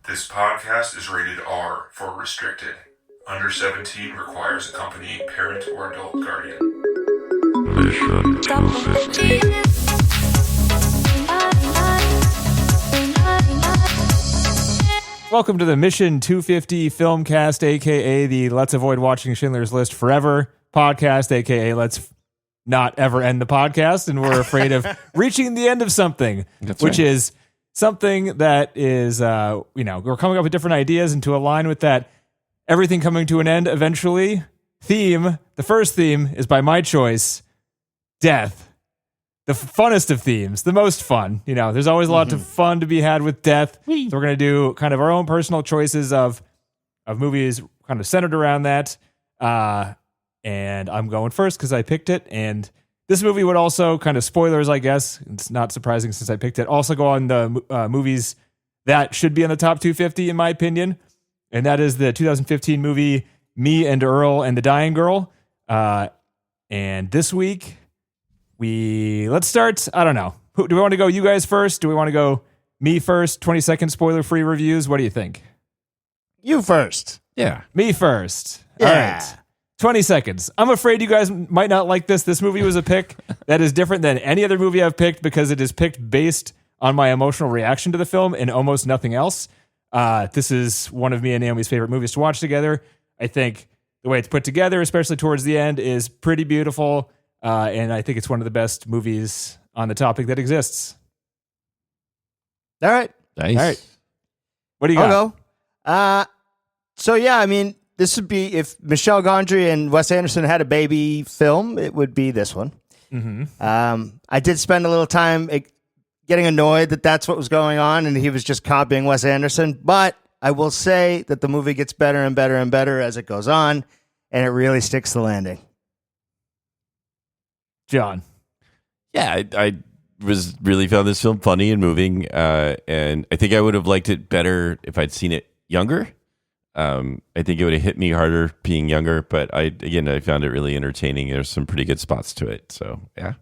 This podcast is rated R for restricted. Under 17 requires accompanying parent or adult guardian. Mission 250. Welcome to the Mission 250 Filmcast, a.k.a. the Let's Avoid Watching Schindler's List Forever podcast, a.k.a. Let's not ever end the podcast, and we're afraid of reaching the end of something, which is something that is, we're coming up with different ideas, and to align with that, everything coming to an end eventually. The first theme is by my choice, death. The funnest of themes, the most fun. You know, there's always a lot of fun to be had with death. So we're going to do kind of our own personal choices of movies kind of centered around that. And I'm going first because I picked it. And this movie would also, kind of spoilers, I guess, it's not surprising since I picked it, also go on the movies that should be in the top 250 in my opinion. And that is the 2015 movie Me and Earl and the Dying Girl. And this week, let's start. I don't know. Do we want to go you guys first? Do we want to go me first? 20-second spoiler-free reviews. What do you think? You first. Yeah. Me first. Yeah. All right. 20 seconds. I'm afraid you guys might not like this. This movie was a pick that is different than any other movie I've picked because it is picked based on my emotional reaction to the film and almost nothing else. This is one of me and Naomi's favorite movies to watch together. I think the way it's put together, especially towards the end, is pretty beautiful. And I think it's one of the best movies on the topic that exists. All right. Nice. All right. What do you got? I'll go. So, yeah, I mean, this would be, if Michel Gondry and Wes Anderson had a baby film, it would be this one. Mm-hmm. I did spend a little time getting annoyed that that's what was going on and he was just copying Wes Anderson. But I will say that the movie gets better and better and better as it goes on, and it really sticks the landing. John. Yeah, I was really found this film funny and moving, and I think I would have liked it better if I'd seen it younger. I think it would have hit me harder being younger, but I found it really entertaining. There's some pretty good spots to it, so yeah.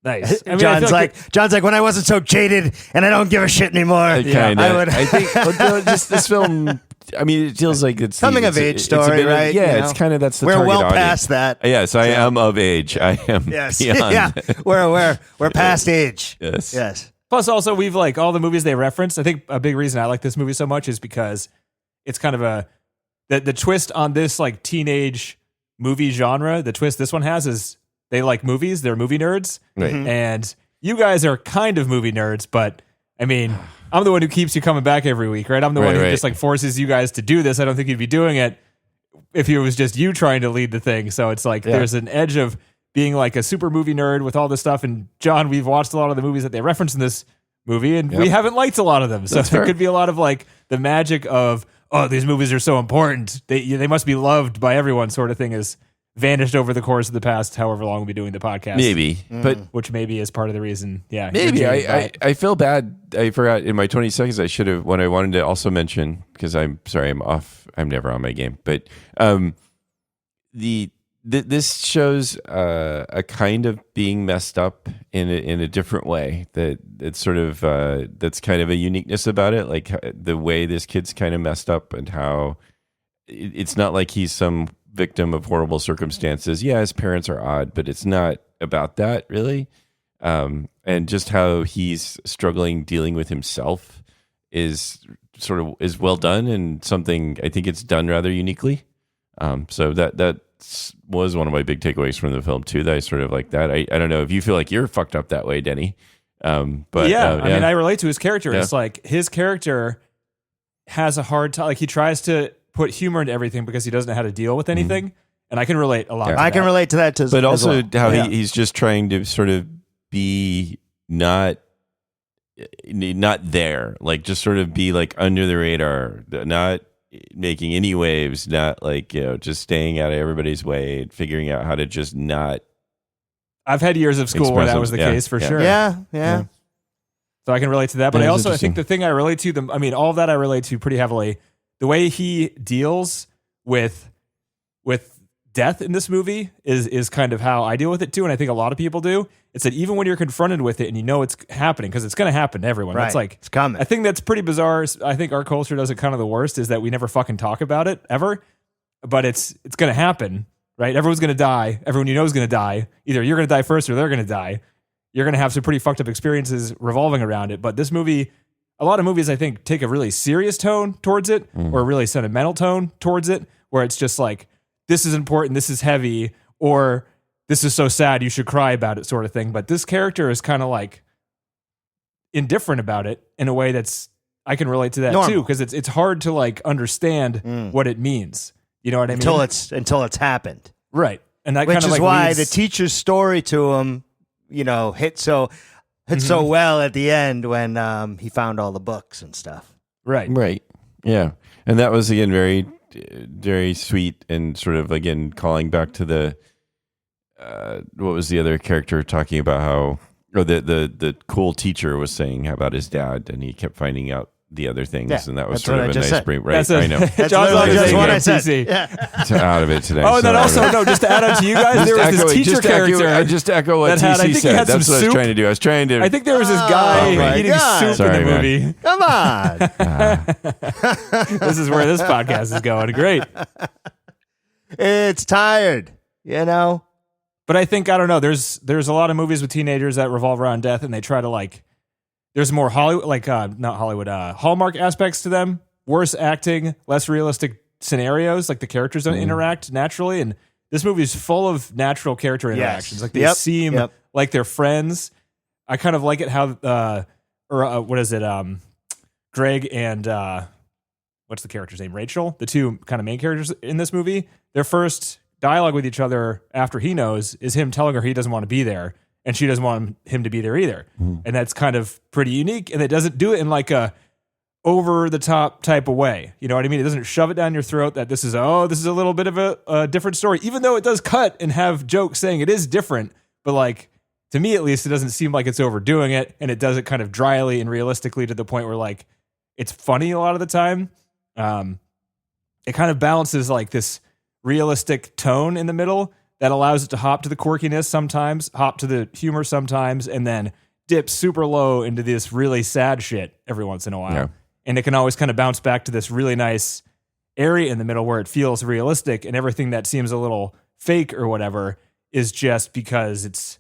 Nice. I mean, John's like, when I wasn't so jaded and I don't give a shit anymore. I think just this film. I mean, it feels like it's coming of age story, right? It's kind of that's the we're target well audience. Past that. Yes, I am of age. I am. Yes, beyond. yeah, we're past age. Yes. Plus, also, we've like all the movies they referenced. I think a big reason I like this movie so much is because it's kind of the twist on this like teenage movie genre. The twist this one has is they like movies. They're movie nerds, right. And you guys are kind of movie nerds, but I mean, I'm the one who keeps you coming back every week, right? I'm the one who just like forces you guys to do this. I don't think you'd be doing it if it was just you trying to lead the thing. So it's like there's an edge of being like a super movie nerd with all this stuff. And John, we've watched a lot of the movies that they reference in this movie, and we haven't liked a lot of them. So there could be a lot of like the magic of, oh, these movies are so important. They must be loved by everyone sort of thing is vanished over the course of the past however long we'll be doing the podcast. Maybe. But which maybe is part of the reason. Yeah. Maybe. I feel bad. I forgot in my 20 seconds I should have, what I wanted to also mention, because I'm sorry, I'm off. I'm never on my game. But this shows a kind of being messed up in a different way. That it's sort of that's kind of a uniqueness about it. Like the way this kid's kind of messed up and how it's not like he's some victim of horrible circumstances. Yeah, his parents are odd, but it's not about that really. And just how he's struggling dealing with himself is well done, and something I think it's done rather uniquely. So that was one of my big takeaways from the film too. That I sort of like that. I don't know if you feel like you're fucked up that way, Denny. But I mean, I relate to his character. Yeah. It's like his character has a hard time. Like he tries to put humor into everything because he doesn't know how to deal with anything. And I can relate a lot. Yeah. I can relate to that too. But also well. how he's just trying to sort of be not there, like just sort of be like under the radar, not making any waves, not like, just staying out of everybody's way and figuring out how to just not. I've had years of school where that was the case for sure. Yeah. So I can relate to that. But I also, I think the thing I relate to all of that I relate to pretty heavily. The way he deals with death in this movie is kind of how I deal with it too, and I think a lot of people do. It's that even when you're confronted with it and you know it's happening, because it's going to happen to everyone. Right. That's like, it's coming. I think that's pretty bizarre. I think our culture does it kind of the worst, is that we never fucking talk about it ever, but it's going to happen, right? Everyone's going to die. Everyone you know is going to die. Either you're going to die first or they're going to die. You're going to have some pretty fucked up experiences revolving around it. But this movie, a lot of movies, I think, take a really serious tone towards it, or a really sentimental tone towards it, where it's just like, this is important, this is heavy, or this is so sad, you should cry about it, sort of thing. But this character is kind of like indifferent about it in a way that's, I can relate to that too, because it's hard to like understand what it means. You know what I mean? Until it's happened. Right. And that Which kind of is like why leads, the teacher's story to him, hit so well at the end when he found all the books and stuff. Right. Yeah. And that was, again, very, very sweet, and sort of, again, calling back to the, what was the other character talking about how, or the cool teacher was saying about his dad, and he kept finding out the other things, and that was sort of a nice break. Right, I know. That's John's literally just what I said. said. Yeah. Out of it today. Oh, and then also, just to add on to you guys, there was this teacher character. I just echo what I TC think said. That's what I was soup. trying to do. I think there was this guy eating soup Sorry, in the man. movie. Come on. This is where this podcast is going. Great. It's tired, But I think, I don't know, there's a lot of movies with teenagers that revolve around death, and they try to like, there's more Hollywood, not Hollywood, Hallmark aspects to them, worse acting, less realistic scenarios, like the characters don't interact naturally, and this movie is full of natural character interactions. Like they seem like they're friends. I kind of like it how, what is it, Greg and, what's the character's name, Rachel, the two kind of main characters in this movie, their first dialogue with each other after he knows is him telling her he doesn't want to be there, and she doesn't want him to be there either. And that's kind of pretty unique, and it doesn't do it in like a over the top type of way. You know what I mean? It doesn't shove it down your throat that this is a little bit of a different story, even though it does cut and have jokes saying it is different. But like, to me at least, it doesn't seem like it's overdoing it, and it does it kind of dryly and realistically to the point where like it's funny a lot of the time. It kind of balances like this realistic tone in the middle that allows it to hop to the quirkiness sometimes, hop to the humor sometimes, and then dip super low into this really sad shit every once in a while. Yeah. And it can always kind of bounce back to this really nice area in the middle where it feels realistic, and everything that seems a little fake or whatever is just because it's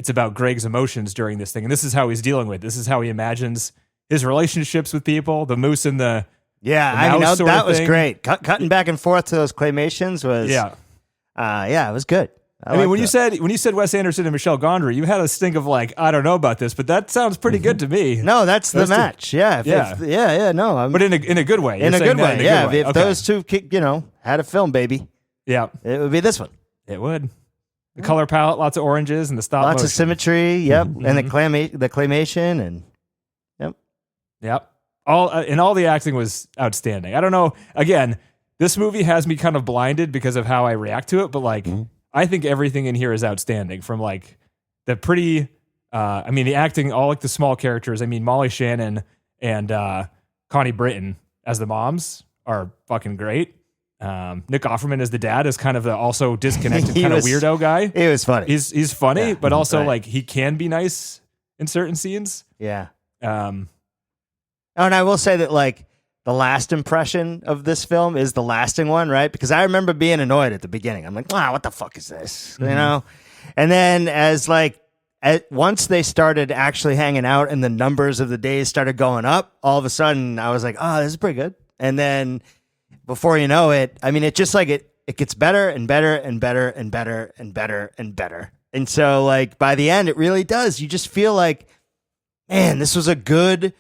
about Greg's emotions during this thing. And this is how he's dealing with it. This is how he imagines his relationships with people, the moose and the that was great. Cutting back and forth to those claymations was it was good. I mean, when you said Wes Anderson and Michel Gondry, you had a stink of like, I don't know about this, but that sounds pretty good to me. No, that's the match. But in a good way. In a good way. If those two, had a film, baby, it would be this one. It would. The color palette, lots of oranges, and the stop lots motion. of symmetry. And the claymation, and all the acting was outstanding. I don't know. Again, this movie has me kind of blinded because of how I react to it, but like, I think everything in here is outstanding. From like the pretty, the acting, all like the small characters. I mean, Molly Shannon and Connie Britton as the moms are fucking great. Nick Offerman as the dad is kind of the also disconnected kind of weirdo guy. He was funny. He's funny, but also like he can be nice in certain scenes. Yeah. And I will say that like the last impression of this film is the lasting one, right? Because I remember being annoyed at the beginning. I'm like, wow, what the fuck is this? You know? And then once they started actually hanging out and the numbers of the days started going up, all of a sudden I was like, oh, this is pretty good. And then before you know it, I mean, it just like it gets better and better and better and better and better and better. And so like by the end, it really does. You just feel like, man, this was a good,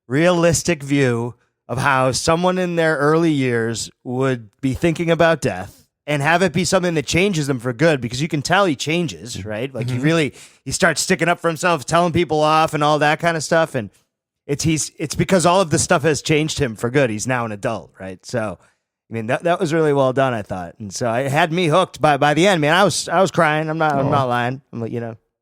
realistic view of how someone in their early years would be thinking about death and have it be something that changes them for good, because you can tell he changes, right? Like he starts sticking up for himself, telling people off and all that kind of stuff. And it's because all of this stuff has changed him for good. He's now an adult, right? So, I mean, that was really well done, I thought. And so it had me hooked by the end, man. I was crying. I'm not lying. I'm like,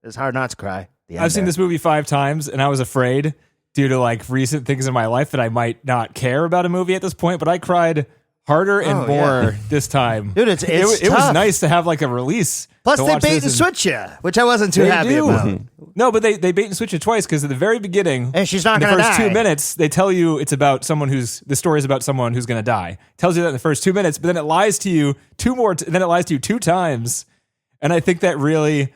it's hard not to cry. I've seen this movie 5 times and I was afraid, due to like recent things in my life, that I might not care about a movie at this point, but I cried harder and Oh, more this time. Dude, it's it was tough. nice to have like a release. Plus, to they watch bait this and switch you, which I wasn't too They happy do. about. No, but they bait and switch it twice because at the very beginning, And she's not in the going to first die. 2 minutes, they tell you it's about someone the story is about someone who's going to die. Tells you that in the first 2 minutes, but then it lies to you then it lies to you 2 times. And I think that really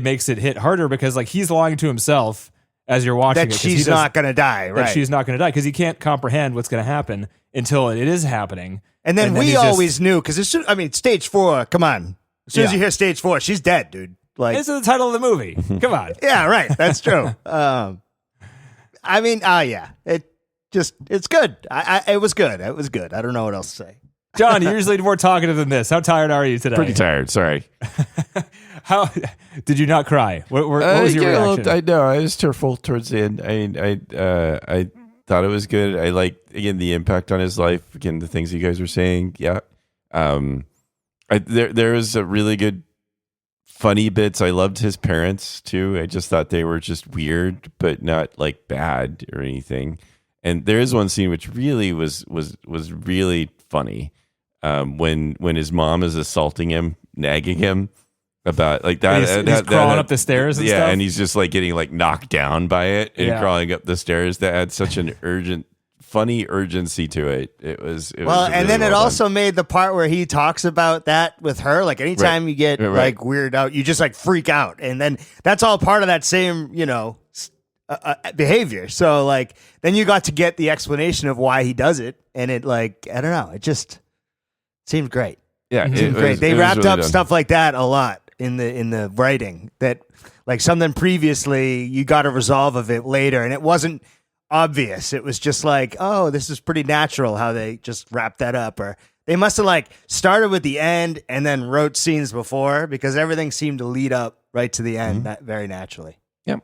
makes it hit harder because like he's lying to himself as you're watching That it. 'cause she's not going to die, right? That she's not going to die because he can't comprehend what's going to happen until it is happening. And then we he's just- always knew, because stage 4, come on. As soon as Yeah. you hear stage 4, she's dead, dude. Like, This is the title of the movie. Come on. yeah, right. That's true. Yeah. It's good. It was good. It was good. I don't know what else to say. John, you're usually more talkative than this. How tired are you today? Pretty tired. Sorry. How did you not cry? What was your reaction? I know I was tearful towards the end. I thought it was good. I liked again the impact on his life. Again, the things you guys were saying. Yeah. There was a really good funny bits. I loved his parents too. I just thought they were just weird, but not like bad or anything. And there is one scene which really was really funny. When his mom is assaulting him, nagging him about like that. He's crawling up the stairs and yeah, stuff. and he's just like getting like knocked down by it and crawling up the stairs. That had such an funny urgency to it. It was And really then it well also done. made the part where he talks about that with her. Like anytime you get like weird out, you just like freak out. And then that's all part of that same, behavior. So like then you got to get the explanation of why he does it. And it like, I don't know, it just seemed great. Yeah, It seemed great. They wrapped up stuff like that a lot in the writing, that like something previously you got a resolve of it later and it wasn't obvious. It was just like, oh, this is pretty natural how they just wrapped that up. Or they must have like started with the end and then wrote scenes before, because everything seemed to lead up right to the end very naturally. Yep.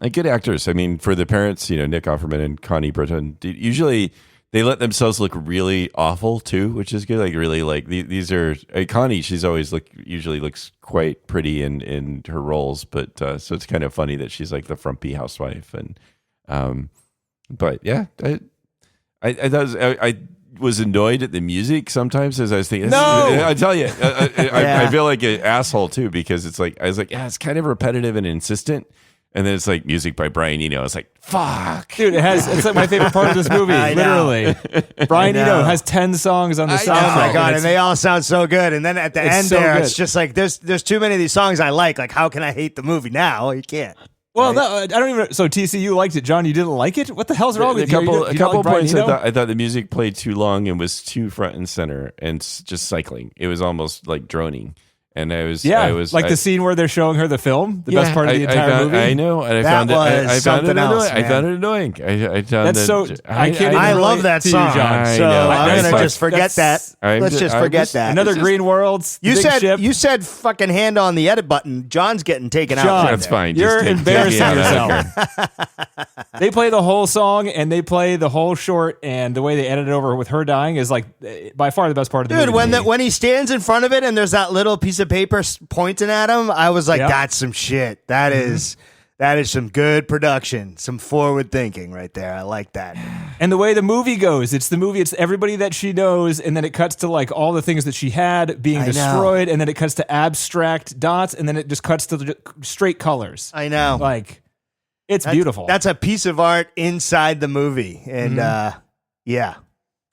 And good actors. I mean, for the parents, Nick Offerman and Connie Britton, usually they let themselves look really awful too, which is good. Like really, like these are Connie. She's always usually looks quite pretty in her roles, but so it's kind of funny that she's like the frumpy housewife. And but yeah, I was annoyed at the music sometimes as I was thinking. No! I tell you, I feel like an asshole too, because it's like I was like, yeah, it's kind of repetitive and insistent. And then it's like music by Brian Eno. It's like, fuck. Dude, it's like my favorite part of this movie. Literally. Brian Eno has 10 songs on the soundtrack. Oh my God. And they all sound so good. And then at the end so there, good. it's just like, there's too many of these songs I like. Like, how can I hate the movie now? You can't. Well, no, I don't even. So TCU liked it, John. You didn't like it? What the hell's wrong with you? A couple like Brian points. Eno? I thought the music played too long and was too front and center and just cycling. It was almost like droning. And I was the scene where they're showing her the film, the best part of the entire movie. I know, and I found it annoying. I found That's so. I can't. Even I love relate that to you, song. John. So I'm gonna just forget that's- that. Let's just forget that. Another Green Worlds. You big said ship. you said fucking hand on the edit button. John's getting taken out. John, right That's there. fine. You're Just take embarrassing me out of yourself. They play the whole song and they play the whole short, and the way they edit it over with her dying is like by far the best part of the Dude, movie. when he stands in front of it and there's that little piece of paper pointing at him, I was like, Yep. that's some shit. That is some good production, some forward thinking right there. I like that. And the way the movie goes, it's everybody that she knows, and then it cuts to like all the things that she had being I know. destroyed, and then it cuts to abstract dots, and then it just cuts to the straight colors. I know. Like, it's beautiful. That's a piece of art inside the movie. And yeah,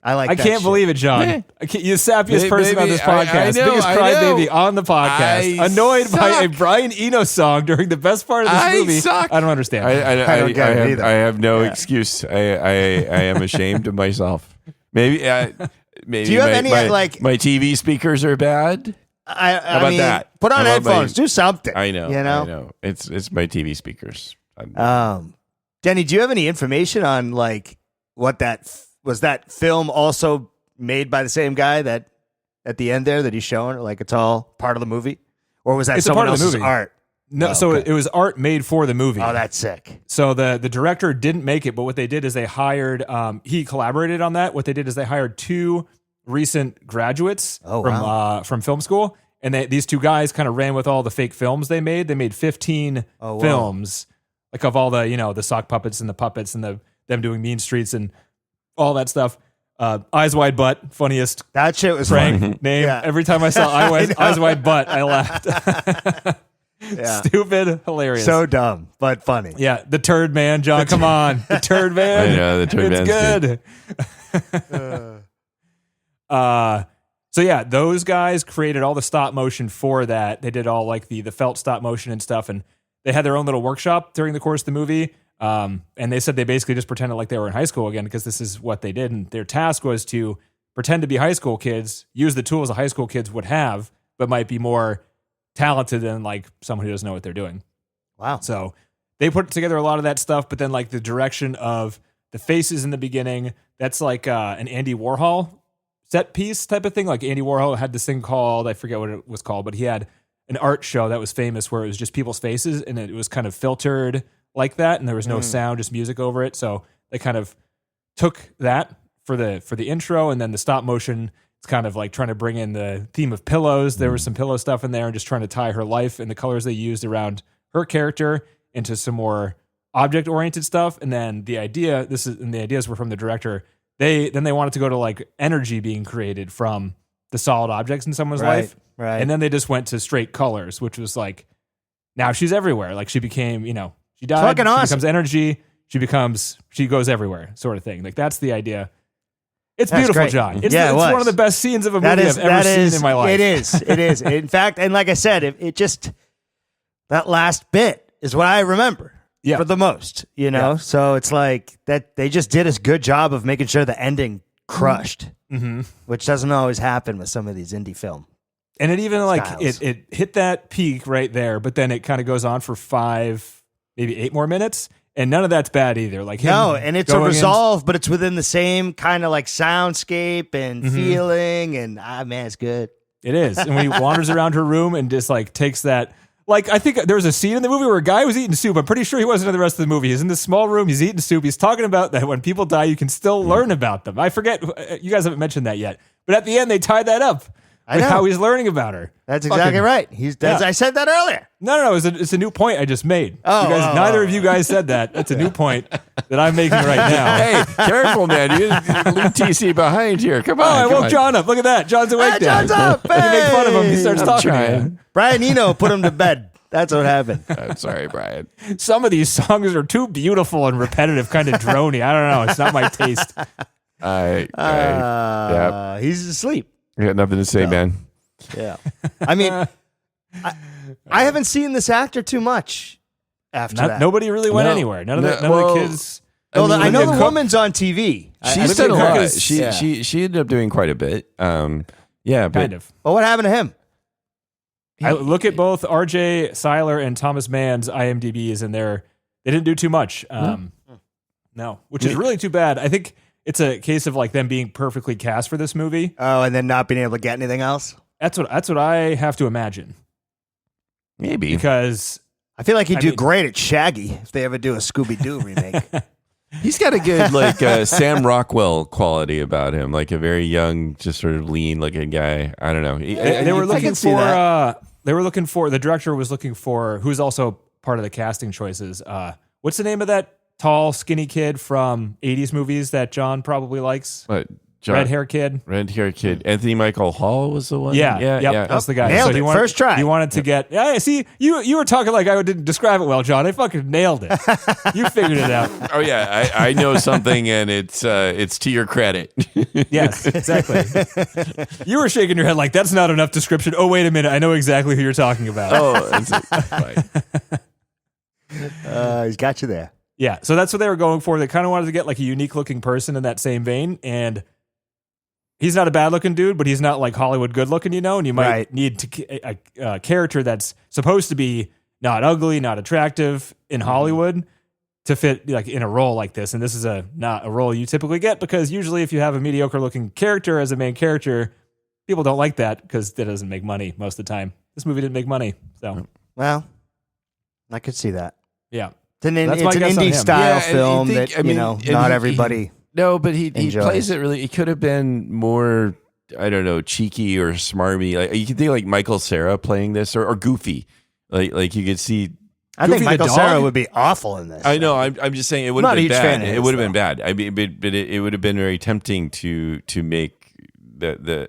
I like I that can't shit. believe it, John. You're the sappiest person on this I podcast. know, Biggest I crybaby know. on the podcast. I Annoyed by a suck. Brian Eno song during the best part of this I movie. suck. I don't understand. I don't get it either. I have no excuse. I am ashamed of myself. Maybe. Do you have any, like- my TV speakers are bad? I about mean, that? put on How about my- headphones. Do something. I know. You know? I know. It's my TV speakers. Denny, do you have any information on like what that film also made by the same guy that at the end there that he's showing? Like it's all part of the movie, or was that It's a someone part of the else's movie. art? No, Oh, so okay. it was art made for the movie. Oh, that's sick. So the director didn't make it, but what they did is they hired. He collaborated on that. What they did is they hired 2 recent graduates from film school, and these 2 guys kind of ran with all the fake films they made. They made 15 films, like of all the the sock puppets and the puppets and them doing Mean Streets and all that stuff. Eyes Wide Butt, funniest That shit was prank funny. name. Yeah. Every time I saw Eyes Wide Butt, I laughed. Yeah. Stupid, hilarious. So dumb, but funny. Yeah, the Turd Man, John. Come on, the Turd Man. I know, the Turd it's Man's good. So yeah, those guys created all the stop motion for that. They did all like the felt stop motion and stuff, and they had their own little workshop during the course of the movie. And they said they basically just pretended like they were in high school again because this is what they did, and their task was to pretend to be high school kids, use the tools the high school kids would have, but might be more talented than like someone who doesn't know what they're doing. Wow. So they put together a lot of that stuff, but then like the direction of the faces in the beginning, that's like an Andy Warhol set piece type of thing. Like Andy Warhol had this thing called, I forget what it was called, but he had an art show that was famous where it was just people's faces and it was kind of filtered like that, and there was no sound, just music over it. So they kind of took that for the intro, and then the stop motion, it's kind of like trying to bring in the theme of pillows. There was some pillow stuff in there, and just trying to tie her life and the colors they used around her character into some more object-oriented stuff. And then the ideas were from the director. They wanted to go to like energy being created from the solid objects in someone's life. Right. And then they just went to straight colors, which was like, now she's everywhere. Like she became, she died, Fucking she awesome. becomes energy, she goes everywhere sort of thing. Like that's the idea. It's That's beautiful, great. John. It's, Yeah, it it's was. one of the best scenes of a movie I've ever seen in my life. It is. In fact, and like I said, it just, that last bit is what I remember for the most, Yeah. So it's like that they just did a good job of making sure the ending crushed, which doesn't always happen with some of these indie film. And it even like styles. it hit that peak right there, but then it kind of goes on for 5, maybe 8 more minutes, and none of that's bad either. Like him No, and it's a going in- resolve, but it's within the same kind of like soundscape and feeling, and man, it's good. It is. And when he wanders around her room and just like takes that, like I think there was a scene in the movie where a guy was eating soup. I'm pretty sure he wasn't in the rest of the movie. He's in this small room. He's eating soup. He's talking about that when people die, you can still learn about them. I forget. You guys haven't mentioned that yet. But at the end, they tied that up. I with know. how he's learning about her. That's exactly right. I said that earlier. No. It's a new point I just made. Oh. Neither of you guys said that. That's a new point that I'm making right now. Hey, careful, man. You leave TC behind here. Come on. I come woke on. John up. Look at that. John's awake Hey, now. John's up. You make fun of him. He starts I'm talking to trying. you. Brian Eno put him to bed. That's what happened. I'm sorry, Brian. Some of these songs are too beautiful and repetitive, kind of drony. I don't know. It's not my taste. He's asleep. I got nothing to say, man. Yeah. I mean, I haven't seen this actor too much after that. Nobody really went No. anywhere. None of the well, kids. I know Olivia the Cook- woman's on TV. She's done a Cook lot. is- She ended up doing quite a bit. But Kind of. Well, what happened to him? I look at both R.J. Seiler and Thomas Mann's IMDb's, and they didn't do too much. No, which is really too bad. I think it's a case of like them being perfectly cast for this movie. Oh, and then not being able to get anything else? That's what I have to imagine, maybe because I feel like he'd do mean- great at Shaggy if they ever do a Scooby-Doo remake. he's got a good like Sam Rockwell quality about him, like a very young, just sort of lean-looking guy. I don't know. they were I looking can see for. that. The director was looking for, who's also part of the casting choices. What's the name of that tall, skinny kid from '80s movies that John probably likes? What, John, Red hair kid. Anthony Michael Hall was the one. Yeah, that's the guy. Nailed it. He wanted, First try. He wanted to get. Yeah, see, you were talking like I didn't describe it well, John. I fucking nailed it. You figured it out. Oh yeah, I know something, and it's to your credit. Yes, exactly. You were shaking your head like that's not enough description. Oh wait a minute, I know exactly who you're talking about. Oh, that's right. He's got you there. Yeah, so that's what they were going for. They kind of wanted to get like a unique looking person in that same vein, and he's not a bad looking dude, but he's not like Hollywood good looking, and you might Right. need a character that's supposed to be not ugly, not attractive in Hollywood to fit like in a role like this. And this is not a role you typically get, because usually if you have a mediocre looking character as a main character, people don't like that because that doesn't make money most of the time. This movie didn't make money, so Well, I could see that. yeah. It's an, That's my it's an guess on him. indie style Yeah, and film you think- that, I mean, not and everybody. No, but he enjoys. plays it really. It could have been more, I don't know, cheeky or smarmy. Like you could think like Michael Cera playing this, or goofy. Like you could see. I think Goofy the Michael dog? Cera would be awful in this. I know. I'm just saying it would Not have a been huge fan bad. of It his, would have though. been bad. I mean, but it would have been very tempting to make the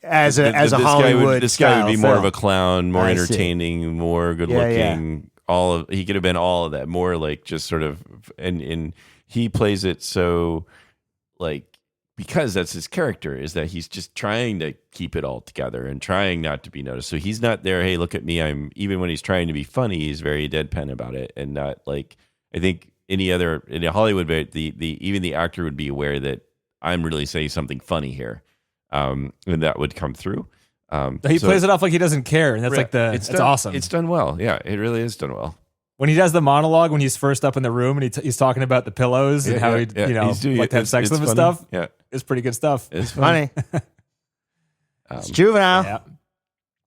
as a this Hollywood. this guy would be style more film. of a clown, more I see. entertaining, more good looking. He could have been all of that. More like just sort of and he plays it so like. Because that's his character, is that he's just trying to keep it all together and trying not to be noticed. So he's not there, hey, look at me. Even when he's trying to be funny, he's very deadpan about it. And not like, I think any other, in Hollywood, even the actor would be aware that I'm really saying something funny here. And that would come through. He plays it off like he doesn't care. And that's it's awesome. It's done well. Yeah, it really is done well. When he does the monologue, when he's first up in the room and he's talking about the pillows and how he'd like to have sex with him and stuff. Yeah. It's pretty good stuff. It's funny. It's juvenile. Yeah.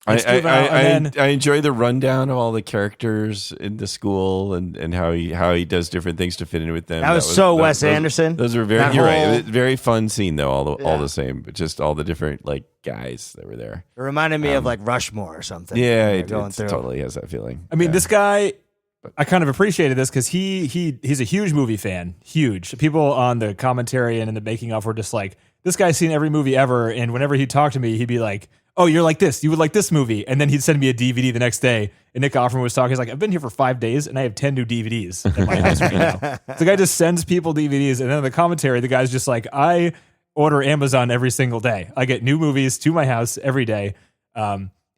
I enjoy the rundown of all the characters in the school and how he does different things to fit in with them. That was Wes Anderson. Those were very That you're right. whole- It was a very fun scene though. All the same, but just all the different like guys that were there. It reminded me of like Rushmore or something. Yeah, They're it going through. totally has that feeling. I mean, Yeah. this guy, I kind of appreciated this because he's a huge movie fan. Huge. People on the commentary and in the making of were just like, this guy's seen every movie ever. And whenever he'd talk to me, he'd be like, oh, you're like this. You would like this movie. And then he'd send me a DVD the next day. And Nick Offerman was talking. He's like, I've been here for 5 days and I have 10 new DVDs at my house right now. The guy just sends people DVDs. And then in the commentary, the guy's just like, I order Amazon every single day. I get new movies to my house every day.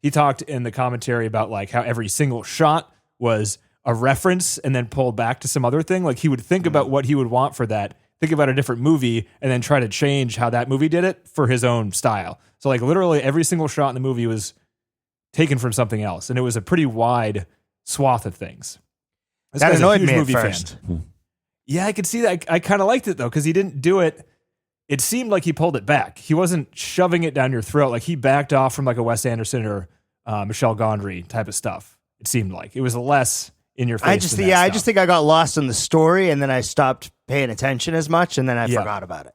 He talked in the commentary about like how every single shot was a reference and then pulled back to some other thing. Like he would think about what he would want for that, think about a different movie, and then try to change how that movie did it for his own style. So like literally every single shot in the movie was taken from something else. And it was a pretty wide swath of things. This That guy's a annoyed huge me at movie fan. first. Yeah, I could see that. I kind of liked it though, because he didn't do it. It seemed like he pulled it back. He wasn't shoving it down your throat. Like he backed off from like a Wes Anderson or Michel Gondry type of stuff. It seemed like it was less in your face. I just think I got lost in the story and then I stopped paying attention as much and then I forgot about it.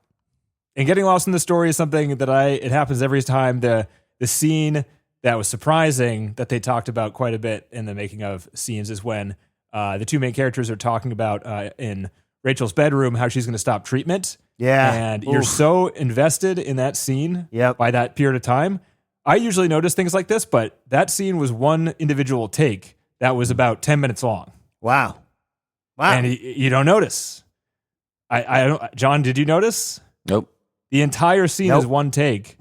And getting lost in the story is something that it happens every time. The scene that was surprising that they talked about quite a bit in the making of scenes is when the two main characters are talking about in Rachel's bedroom how she's going to stop treatment. Yeah. And you're so invested in that scene Yep. by that period of time. I usually notice things like this, but that scene was one individual take that was about 10 minutes long. Wow. And you don't notice. I don't. John, did you notice? Nope. The entire scene Nope. is one take,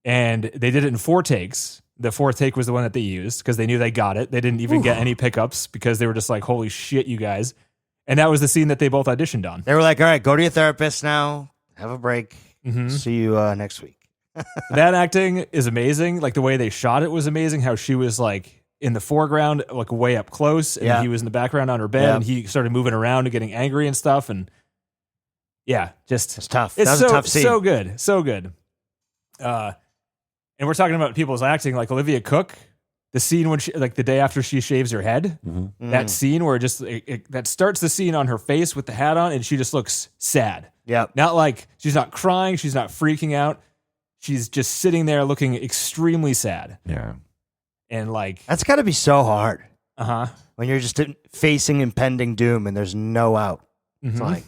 and they did it in 4 takes. The 4th take was the one that they used because they knew they got it. They didn't even get any pickups because they were just like, holy shit, you guys. And that was the scene that they both auditioned on. They were like, all right, go to your therapist now. Have a break. Mhm. See you next week. That acting is amazing. Like the way they shot it was amazing. How she was like in the foreground, like way up close, and Yeah. he was in the background on her bed, Yeah. and he started moving around and getting angry and stuff. And yeah, just It's tough. it's That was so a tough scene. so good, so good. And we're talking about people's acting, like Olivia Cook. The scene when she, like the day after she shaves her head, that scene where that starts the scene on her face with the hat on, and she just looks sad. Yep. Not like she's not crying, she's not freaking out. She's just sitting there looking extremely sad. Yeah. And like, That's got to be so hard uh-huh. when you're just facing impending doom and there's no out. It's like,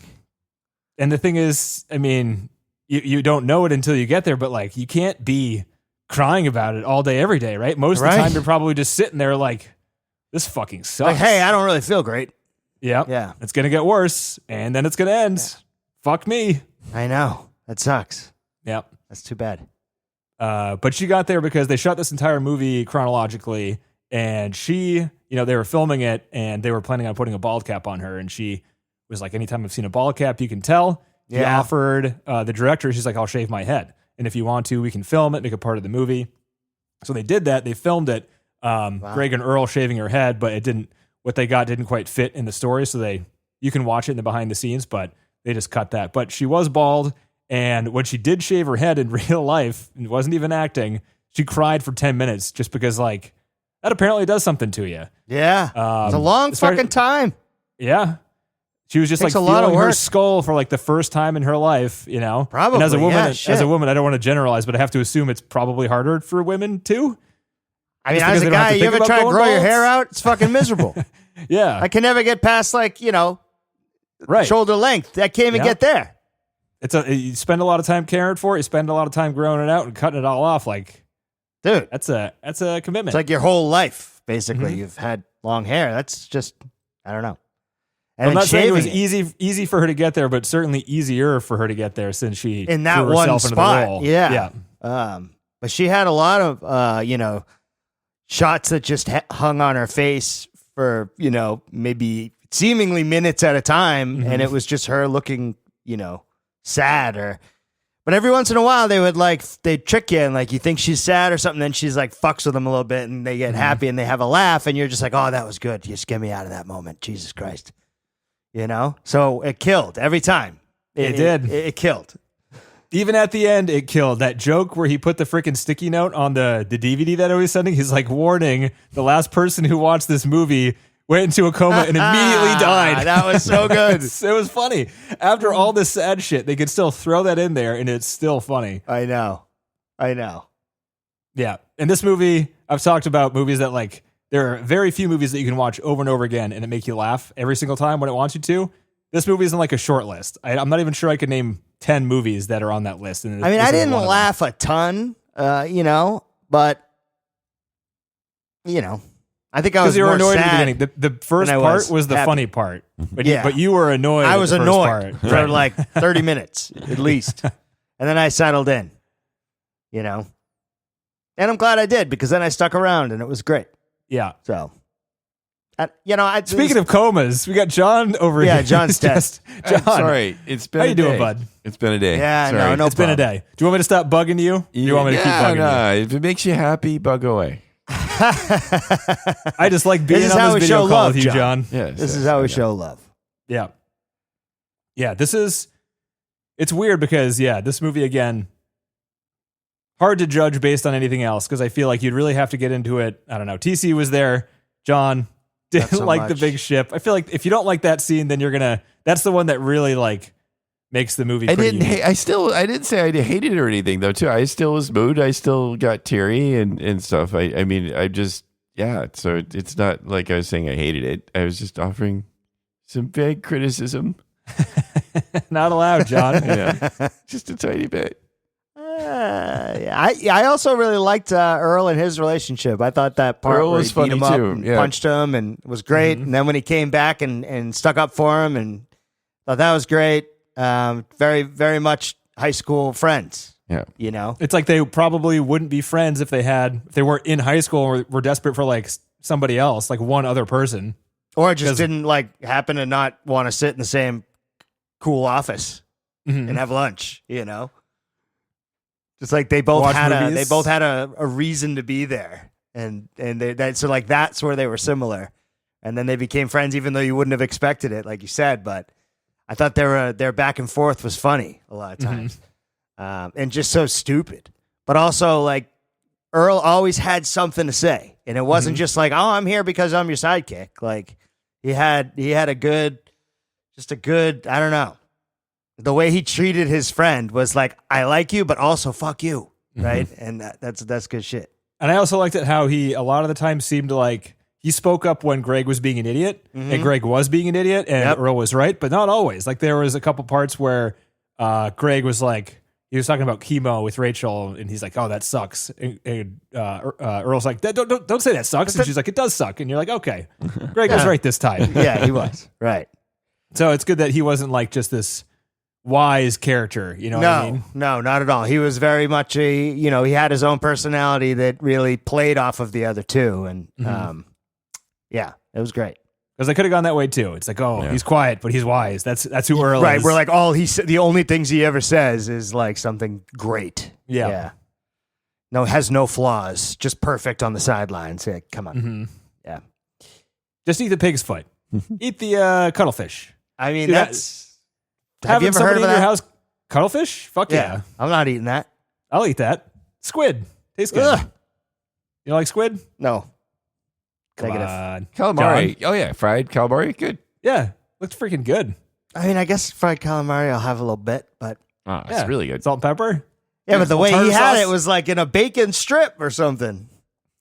And the thing is, I mean, you don't know it until you get there, but like, you can't be crying about it all day, every day, right? Most of the Right. time, you're probably just sitting there like, this fucking sucks. like, hey, I don't really feel great. Yep. Yeah. It's going to get worse, and then it's going to end. Fuck me. I know. That sucks. Yep. That's too bad. But she got there because they shot this entire movie chronologically, and she, they were filming it, and they were planning on putting a bald cap on her, and she was like, anytime I've seen a bald cap, you can tell. She Yeah. offered the director, she's like, I'll shave my head. And if you want to, we can film it, make it part of the movie. So they did that. They filmed it. Greg and Earl shaving her head, but what they got didn't quite fit in the story. So you can watch it in the behind the scenes, but they just cut that. But she was bald. And when she did shave her head in real life, and wasn't even acting, she cried for 10 minutes just because like that apparently does something to you. Yeah. It's a long fucking time. Yeah. She was just Takes like a lot of feeling her work. skull for like the first time in her life, Probably, And as a woman, yeah, shit. I don't want to generalize, but I have to assume it's probably harder for women too. I mean, Just as because a they don't have guy, to you think ever about try to going grow your bald? hair out? It's fucking miserable. Yeah. I can never get past Right. shoulder length. I can't even Yeah. get there. You spend a lot of time caring for it. You spend a lot of time growing it out and cutting it all off. Like, Dude, that's a commitment. it's like your whole life, basically. Mhm. You've had long hair. That's just, I don't know. And I'm then not saying it was shaving easy for her to get there, but certainly easier for her to get there since she in that threw one herself into the spot. role. Yeah. Yeah. But she had a lot of, shots that just hung on her face for, maybe seemingly minutes at a time. Mhm. And it was just her looking, sad but every once in a while they'd trick you and like you think she's sad or something. Then she's like fucks with them a little bit and they get happy and they have a laugh and you're just like, oh, that was good. Just get me out of that moment. Jesus Christ. So it killed every time. It did. It killed. Even at the end, it killed. That joke where he put the freaking sticky note on the DVD that I was sending. He's like, warning, the last person who watched this movie went into a coma and immediately died. That was so good. It was funny. After all this sad shit, they could still throw that in there and it's still funny. I know. Yeah. In this movie, I've talked about movies that like, there are very few movies that you can watch over and over again and it make you laugh every single time when it wants you to. This movie isn't like a short list. I'm not even sure I could name 10 movies that are on that list. And I didn't laugh a ton, but I think I was because you were more annoyed sad. at the beginning. The first than I part was was the happy. funny part, but Yeah. you were annoyed. I at was the first annoyed part. for Right. like 30 minutes at least. And then I settled in, And I'm glad I did because then I stuck around and it was great. Yeah. So, Speaking of comas, we got John over here. Yeah, John's He's John, Sorry, it's been how a you day. doing, bud? It's been a day. Yeah, Sorry. no It's been a problem. day. Do you want me to stop bugging you? Or do you want me to keep bugging you? If it makes you happy, bug away. I just like being This is how on we this show video call love, with you, John. John. Yes, This is yes, how we I know. show love. Yeah. Yeah, it's weird because, this movie, again, hard to judge based on anything else because I feel like you'd really have to get into it. I don't know. TC was there. John didn't Not so like the much. big ship. I feel like if you don't like that scene, then that's the one that really like makes the movie pretty unique. I didn't say I hated it or anything though too. I still was moved. I still got teary and stuff. I mean, I just, so it's not like I was saying I hated it. I was just offering some vague criticism. Not allowed, John. Yeah. Just a tiny bit. I also really liked Earl and his relationship. I thought that part Earl where was he beat funny him up too, and yeah. punched him and was great. And then when he came back and stuck up for him and thought that was great. Very, very much high school friends. Yeah. It's like they probably wouldn't be friends if they weren't in high school or were desperate for like somebody else, like one other person. Or just 'Cause- didn't happen to not want to sit in the same cool office and have lunch, Just like they both Watch had movies. a reason to be there. And that's where they were similar. And then they became friends even though you wouldn't have expected it, like you said, but I thought their back and forth was funny a lot of times. And just so stupid. But also Earl always had something to say. And it wasn't just like, oh, I'm here because I'm your sidekick. Like he had a good, I don't know. The way he treated his friend was like, I like you, but also fuck you. Right. And that's good shit. And I also liked it how he a lot of the time seemed like he spoke up when Greg was being an idiot and Greg was being an idiot and Earl was right, but not always. Like there was a couple parts where Greg was like, he was talking about chemo with Rachel and he's like, oh, that sucks. And Earl's like, don't say that sucks. And she's like, it does suck. And you're like, okay, Greg was right this time. Yeah, he was. Right. So it's good that he wasn't like just this wise character. You know what I mean? No, not at all. He was very much he had his own personality that really played off of the other two. And yeah, it was great. Because I could have gone that way too. It's like, he's quiet, but he's wise. That's who Earl Right. is. We're like, the only things he ever says is like something great. Yeah. No, has no flaws, just perfect on the sidelines. Yeah, come on. Yeah. Just eat the pig's foot. Eat the cuttlefish. I mean, Dude, have you Having ever heard somebody of in that? your house cuttlefish? Fuck yeah. I'm not eating that. I'll eat that. Squid. Tastes good. Ugh. You don't like squid? No. Come Negative. on. Calamari. Oh yeah, fried calamari. Good. Yeah. Looks freaking good. I mean, I guess fried calamari I'll have a little bit, but Oh, it's Yeah. really good. Salt and pepper? yeah, but the way he tartar had sauce? it was like in a bacon strip or something.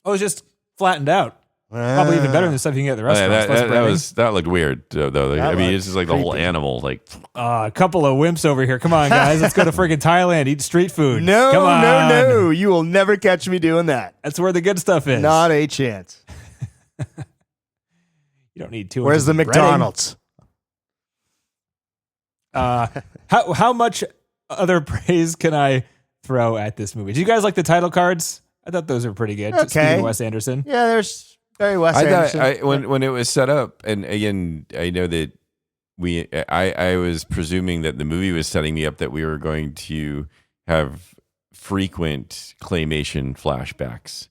Oh, it's just flattened out. Probably even better than the stuff you can get at the restaurants. That looked weird though. I mean, this is like the whole animal. Like a couple of wimps over here. Come on, guys, let's go to freaking Thailand. Eat street food. No, Come on. no. You will never catch me doing that. That's where the good stuff is. Not a chance. You don't need two. Where's the McDonald's? How much other praise can I throw at this movie? Do you guys like the title cards? I thought those were pretty good. Okay. Speaking of Wes Anderson. Yeah, there's very Wes Anderson. When it was set up, and again, I know that I was presuming that the movie was setting me up that we were going to have frequent claymation flashbacks.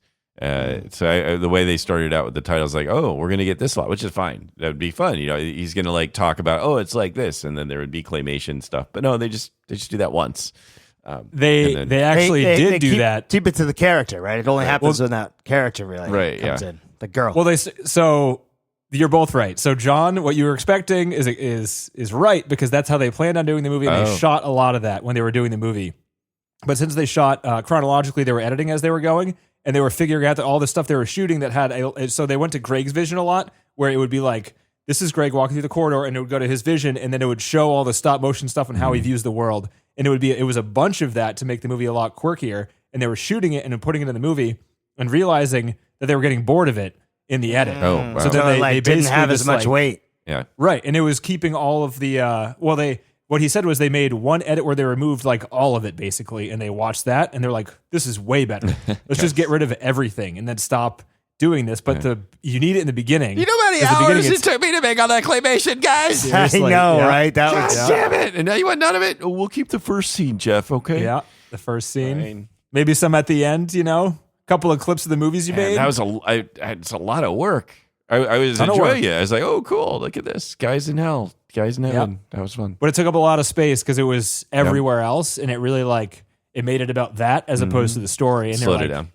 So the way they started out with the title is like, oh, we're going to get this a lot, which is fine. That would be fun. You know, he's going to like talk about, oh, it's like this. And then there would be claymation stuff. But no, they just do that once. They actually did do that. Keep it to the character, right? It only happens when that character really comes in. The girl. Well, so you're both right. So John, what you were expecting is right, because that's how they planned on doing the movie. And they shot a lot of that when they were doing the movie. But since they shot chronologically, they were editing as they were going. And they were figuring out that all the stuff they were shooting that had so they went to Greg's vision a lot, where it would be like, this is Greg walking through the corridor, and it would go to his vision, and then it would show all the stop motion stuff and how he views the world. And it was a bunch of that to make the movie a lot quirkier. And they were shooting it and then putting it in the movie and realizing that they were getting bored of it in the edit. Oh, wow. So then they didn't have as much weight. Yeah. Right. And it was keeping all of the what he said was they made one edit where they removed like all of it basically, and they watched that and they're like, this is way better. Let's just get rid of everything and then stop doing this. But you need it in the beginning. You know how many hours it took me to make all that claymation, guys? Seriously. I know, right? That was damn it. And now you want none of it? We'll keep the first scene, Jeff, okay? Yeah. The first scene. Maybe some at the end, a couple of clips of the movies you made. That was it's a lot of work. I was enjoying it. I was like, oh, cool. Look at this. Guys in hell. Guys in heaven. Yep. That was fun. But it took up a lot of space because it was everywhere else. And it really it made it about that as opposed to the story. And slowed it down.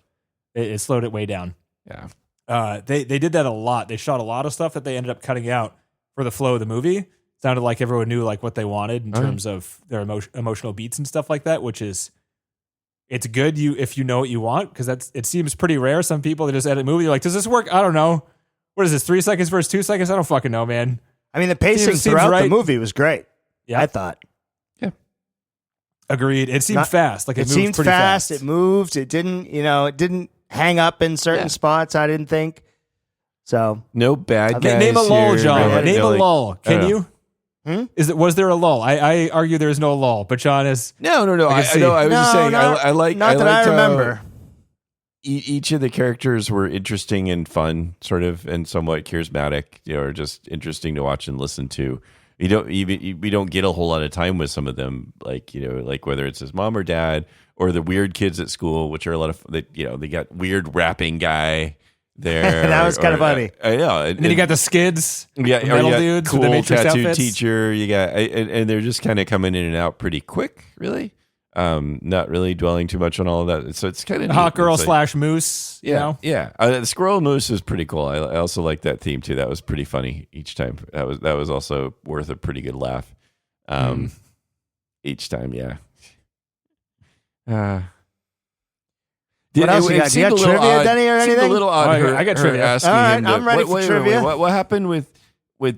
It slowed it way down. Yeah. They did that a lot. They shot a lot of stuff that they ended up cutting out for the flow of the movie. Sounded like everyone knew what they wanted in terms of their emotional beats and stuff like that, which is, it's good if you know what you want, because it seems pretty rare. Some people, they just edit a movie, you're like, does this work? I don't know. What is this, 3 seconds versus 2 seconds? I don't fucking know, man. I mean, the pacing throughout the movie was great. Yeah, I thought. Yeah, agreed. It seemed fast. It seemed pretty fast. It moved. It didn't. It didn't hang up in certain spots. I didn't think. So no bad guys. Name a lull, here. John. Name a lull. Can you? Was there a lull? I argue there is no lull, but John is. No. I was just saying. I like. Not that I remember. Each of the characters were interesting and fun, sort of, and somewhat charismatic, or just interesting to watch and listen to. We don't get a whole lot of time with some of them, like whether it's his mom or dad or the weird kids at school, which are a lot of they got weird rapping guy there. That was kind of funny. I know. And then you got the skids, metal dudes, cool with the Matrix tattooed outfits. teacher. You got, and they're just kind of coming in and out pretty quick, really. Not really dwelling too much on all of that. So it's kind of hot girl / moose. Yeah. The squirrel moose is pretty cool. I also like that theme too. That was pretty funny each time. That was also worth a pretty good laugh. Each time, yeah. What else you got? Do you got trivia, Denny, or anything? A little odd. I got trivia. All right, I'm ready for trivia. What happened with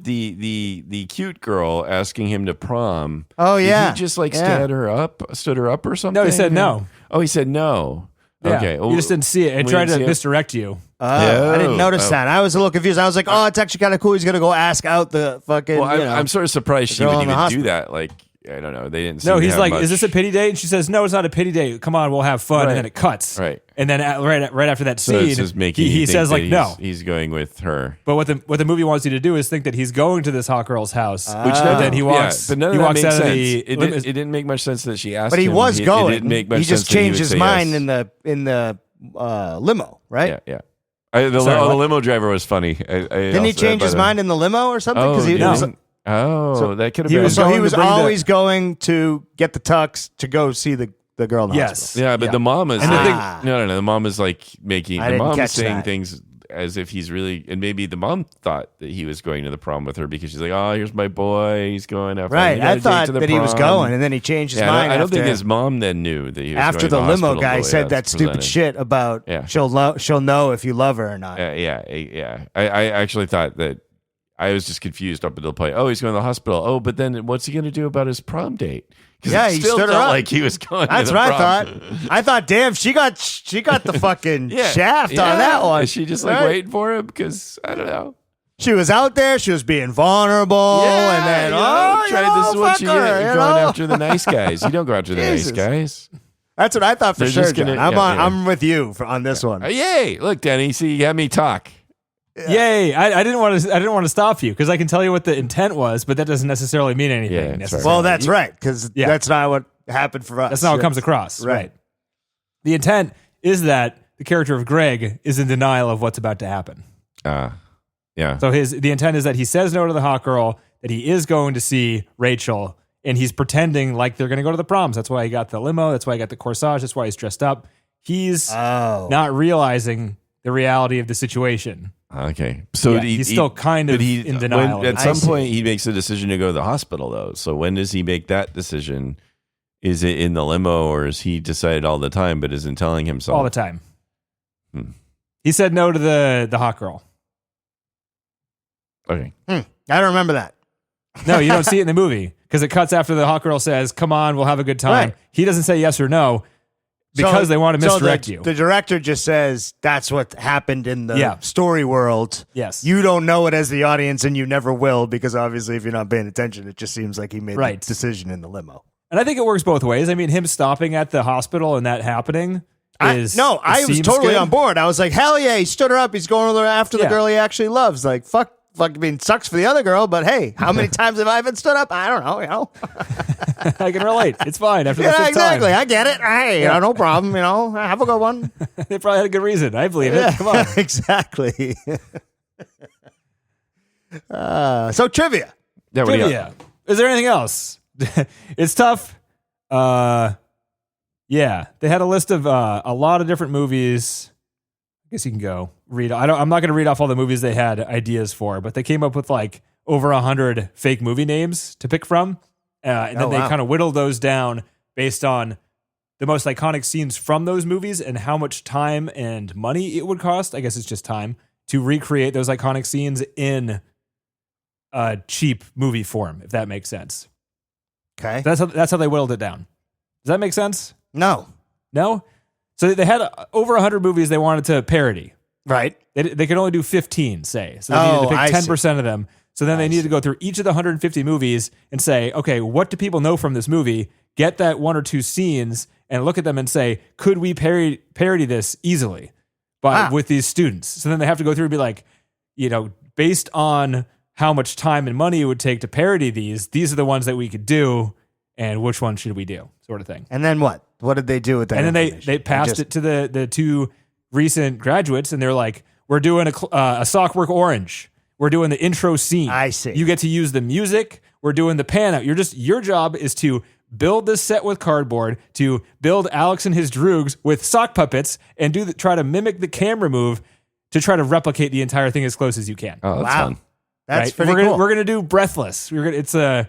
the cute girl asking him to prom? Oh yeah, did he just stood her up or something? No, he said no. Oh, he said no. Yeah. Okay, you just didn't see it. It tried to misdirect you. I didn't notice that. I was a little confused. I was like, oh, it's actually kind of cool. He's gonna go ask out the fucking. Well, I'm sort of surprised she would even do that. I don't know. They didn't. No, he's like, is this a pity date? And she says, no, it's not a pity date. Come on, we'll have fun. Right. And then it cuts. Right. And then right after that So scene, it's just making he says no. He's going with her. But what the movie wants you to do is think that he's going to this hot girl's house. Which then he walks. but none of he that walks makes out of sense. the. It didn't make much sense that she asked. But he him. was going. It didn't make much he sense just changed that his he would say mind yes. in the limo, right? Yeah. The limo driver was funny. Didn't he change his mind in the limo or something? That could have been. So he was always going to get the tux to go see the girl in the hospital. Yeah, but the mom is and no. The mom is making. The mom is saying things as if he's really, and maybe the mom thought that he was going to the prom with her because she's like, oh, here's my boy, he's going after. Right, I thought that he was going, and then he changed his mind. I don't think his mom then knew that he was after going the to the limo guy said that stupid shit about she'll know if you love her or not. Yeah. I actually thought that. I was just confused up until the point. Oh, he's going to the hospital. Oh, but then what's he going to do about his prom date? Yeah, he stood her up like he was going. That's to the what prom. I thought. I thought, damn, she got the fucking shaft on that one. Is she just like waiting for him? Because I don't know. She was out there. She was being vulnerable, and then this is what you get. You're going after the nice guys. You don't go after the nice guys. That's what I thought for sure. Gonna, I'm with you on this one. Yay! Look, Denny, see, you had me talk. Yeah. Yay! I didn't want to stop you because I can tell you what the intent was, but that doesn't necessarily mean anything. Right. Well, that's right, because that's not what happened for us. That's not what comes across. Right. The intent is that the character of Greg is in denial of what's about to happen. Yeah. So the intent is that he says no to the hot girl, that he is going to see Rachel, and he's pretending like they're going to go to the proms. That's why he got the limo. That's why he got the corsage. That's why he's dressed up. He's not realizing the reality of the situation. Okay, so he's still kind of in denial. At some point, he makes a decision to go to the hospital, though. So when does he make that decision? Is it in the limo, or is he decided all the time, but isn't telling himself all the time? He said no to the hot girl. Okay, I don't remember that. No, you don't see it in the movie because it cuts after the hot girl says, "Come on, we'll have a good time." Right. He doesn't say yes or no. Because they want to misdirect you. The director just says that's what happened in the story world. Yes. You don't know it as the audience, and you never will, because obviously if you're not paying attention, it just seems like he made the decision in the limo. And I think it works both ways. I mean, him stopping at the hospital and that happening I was totally on board. I was like, hell yeah, he stood her up. He's going after the girl he actually loves. Like, fuck, I mean, sucks for the other girl, but hey, how many times have I been stood up? I don't know, I can relate. It's fine after the fifth exactly. time. I get it. Hey, no problem. Have a good one. They probably had a good reason. I believe it. Come on. Exactly. So trivia. Trivia. Is there anything else? It's tough. They had a list of a lot of different movies. I guess you can go read. I'm not going to read off all the movies they had ideas for, but they came up with like over 100 fake movie names to pick from. And then they kind of whittled those down based on the most iconic scenes from those movies and how much time and money it would cost. I guess it's just time to recreate those iconic scenes in a cheap movie form, if that makes sense. Okay. That's how they whittled it down. Does that make sense? No? So they had over 100 movies they wanted to parody. Right. They could only do 15, say. So they needed to pick 10% of them. So then they needed to go through each of the 150 movies and say, okay, what do people know from this movie? Get that one or two scenes and look at them and say, could we parody this easily with these students? So then they have to go through and be like, based on how much time and money it would take to parody these are the ones that we could do, and which one should we do, sort of thing. And then what? What did they do with that? And then they passed it to the two recent graduates, and they're like, we're doing a Sockwork Orange. We're doing the intro scene. I see. You get to use the music. We're doing the pan out. Your job is to build this set with cardboard, to build Alex and his droogs with sock puppets, and try to mimic the camera move to try to replicate the entire thing as close as you can. Oh, that's fun. That's pretty cool. We're gonna do Breathless. It's the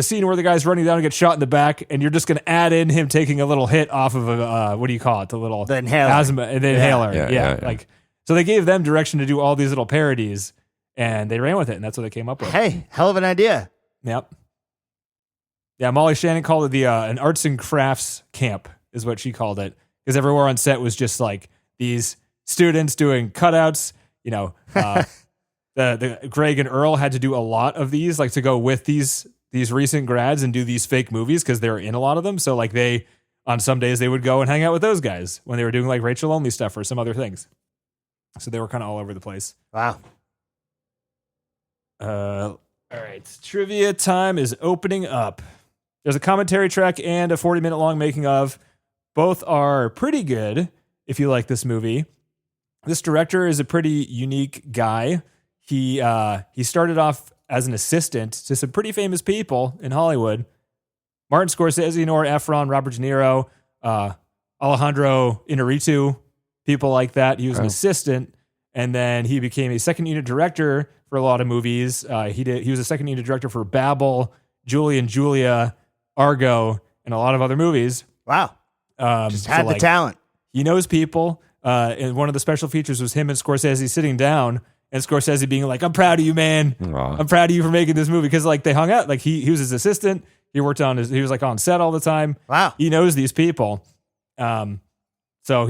scene where the guy's running down and gets shot in the back, and you're just gonna add in him taking a little hit off of the inhaler. Asthma, the inhaler. Yeah. So they gave them direction to do all these little parodies, and they ran with it, and that's what they came up with. Hey, hell of an idea. Yep. Yeah, Molly Shannon called it an arts and crafts camp, is what she called it, because everywhere on set was just like these students doing cutouts. The Greg and Earl had to do a lot of these, like to go with these recent grads and do these fake movies because they were in a lot of them. So like on some days they would go and hang out with those guys when they were doing like Rachel Only stuff or some other things. So they were kind of all over the place. Wow. All right. Trivia time is opening up. There's a commentary track and a 40-minute long making of. Both are pretty good if you like this movie. This director is a pretty unique guy. He started off as an assistant to some pretty famous people in Hollywood. Martin Scorsese, Nora Ephron, Robert De Niro, Alejandro Inarritu, people like that. He was an assistant, and then he became a second unit director for a lot of movies. He was a second unit director for Babel, Julie and Julia, Argo, and a lot of other movies. Wow. Just had the talent. He knows people. And one of the special features was him and Scorsese sitting down, and Scorsese being like, "I'm proud of you, man. I'm proud of you for making this movie." Because like they hung out, like he was his assistant. He worked on he was like on set all the time. Wow. He knows these people. So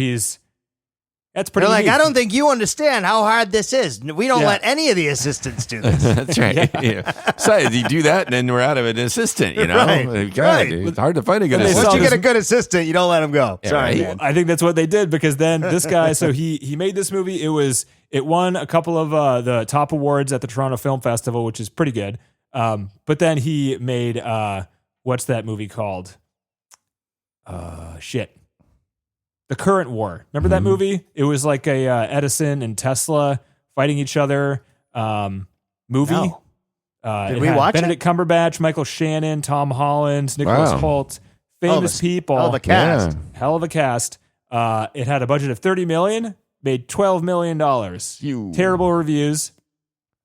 that's pretty. They're like, neat. I don't think you understand how hard this is. We don't let any of the assistants do this. That's right. Yeah. So you do that, and then we're out of an assistant. You know, Right. God, Right. It's hard to find a good They assistant. saw Once you this- get a good assistant, you don't let him go. Yeah, Sorry, right. man. I think that's what they did, because then this guy, so he made this movie. It won a couple of the top awards at the Toronto Film Festival, which is pretty good. But then he made what's that movie called? The Current War. Remember that movie? It was like a Edison and Tesla fighting each other movie. No. Did It we had watch Benedict Cumberbatch, Michael Shannon, Tom Holland, Nicholas Wow. Hoult, famous people. Hell of a cast. Hell of a cast. It had a budget of $30 million, made $12 million. Terrible reviews.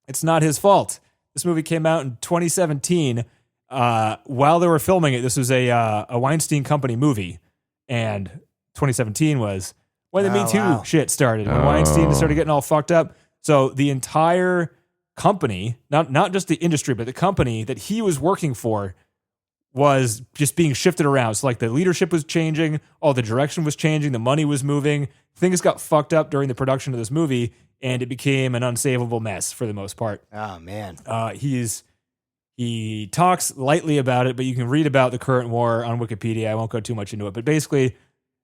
It's not his fault. This movie came out in 2017. While they were filming it, this was a Weinstein Company movie, and 2017 was when the Me Too shit started, when Weinstein started getting all fucked up. So the entire company, not just the industry, but the company that he was working for was just being shifted around. So like the leadership was changing, all the direction was changing, the money was moving. Things got fucked up during the production of this movie, and it became an unsavable mess for the most part. Oh, man. He talks lightly about it, but you can read about the Current War on Wikipedia. I won't go too much into it, but basically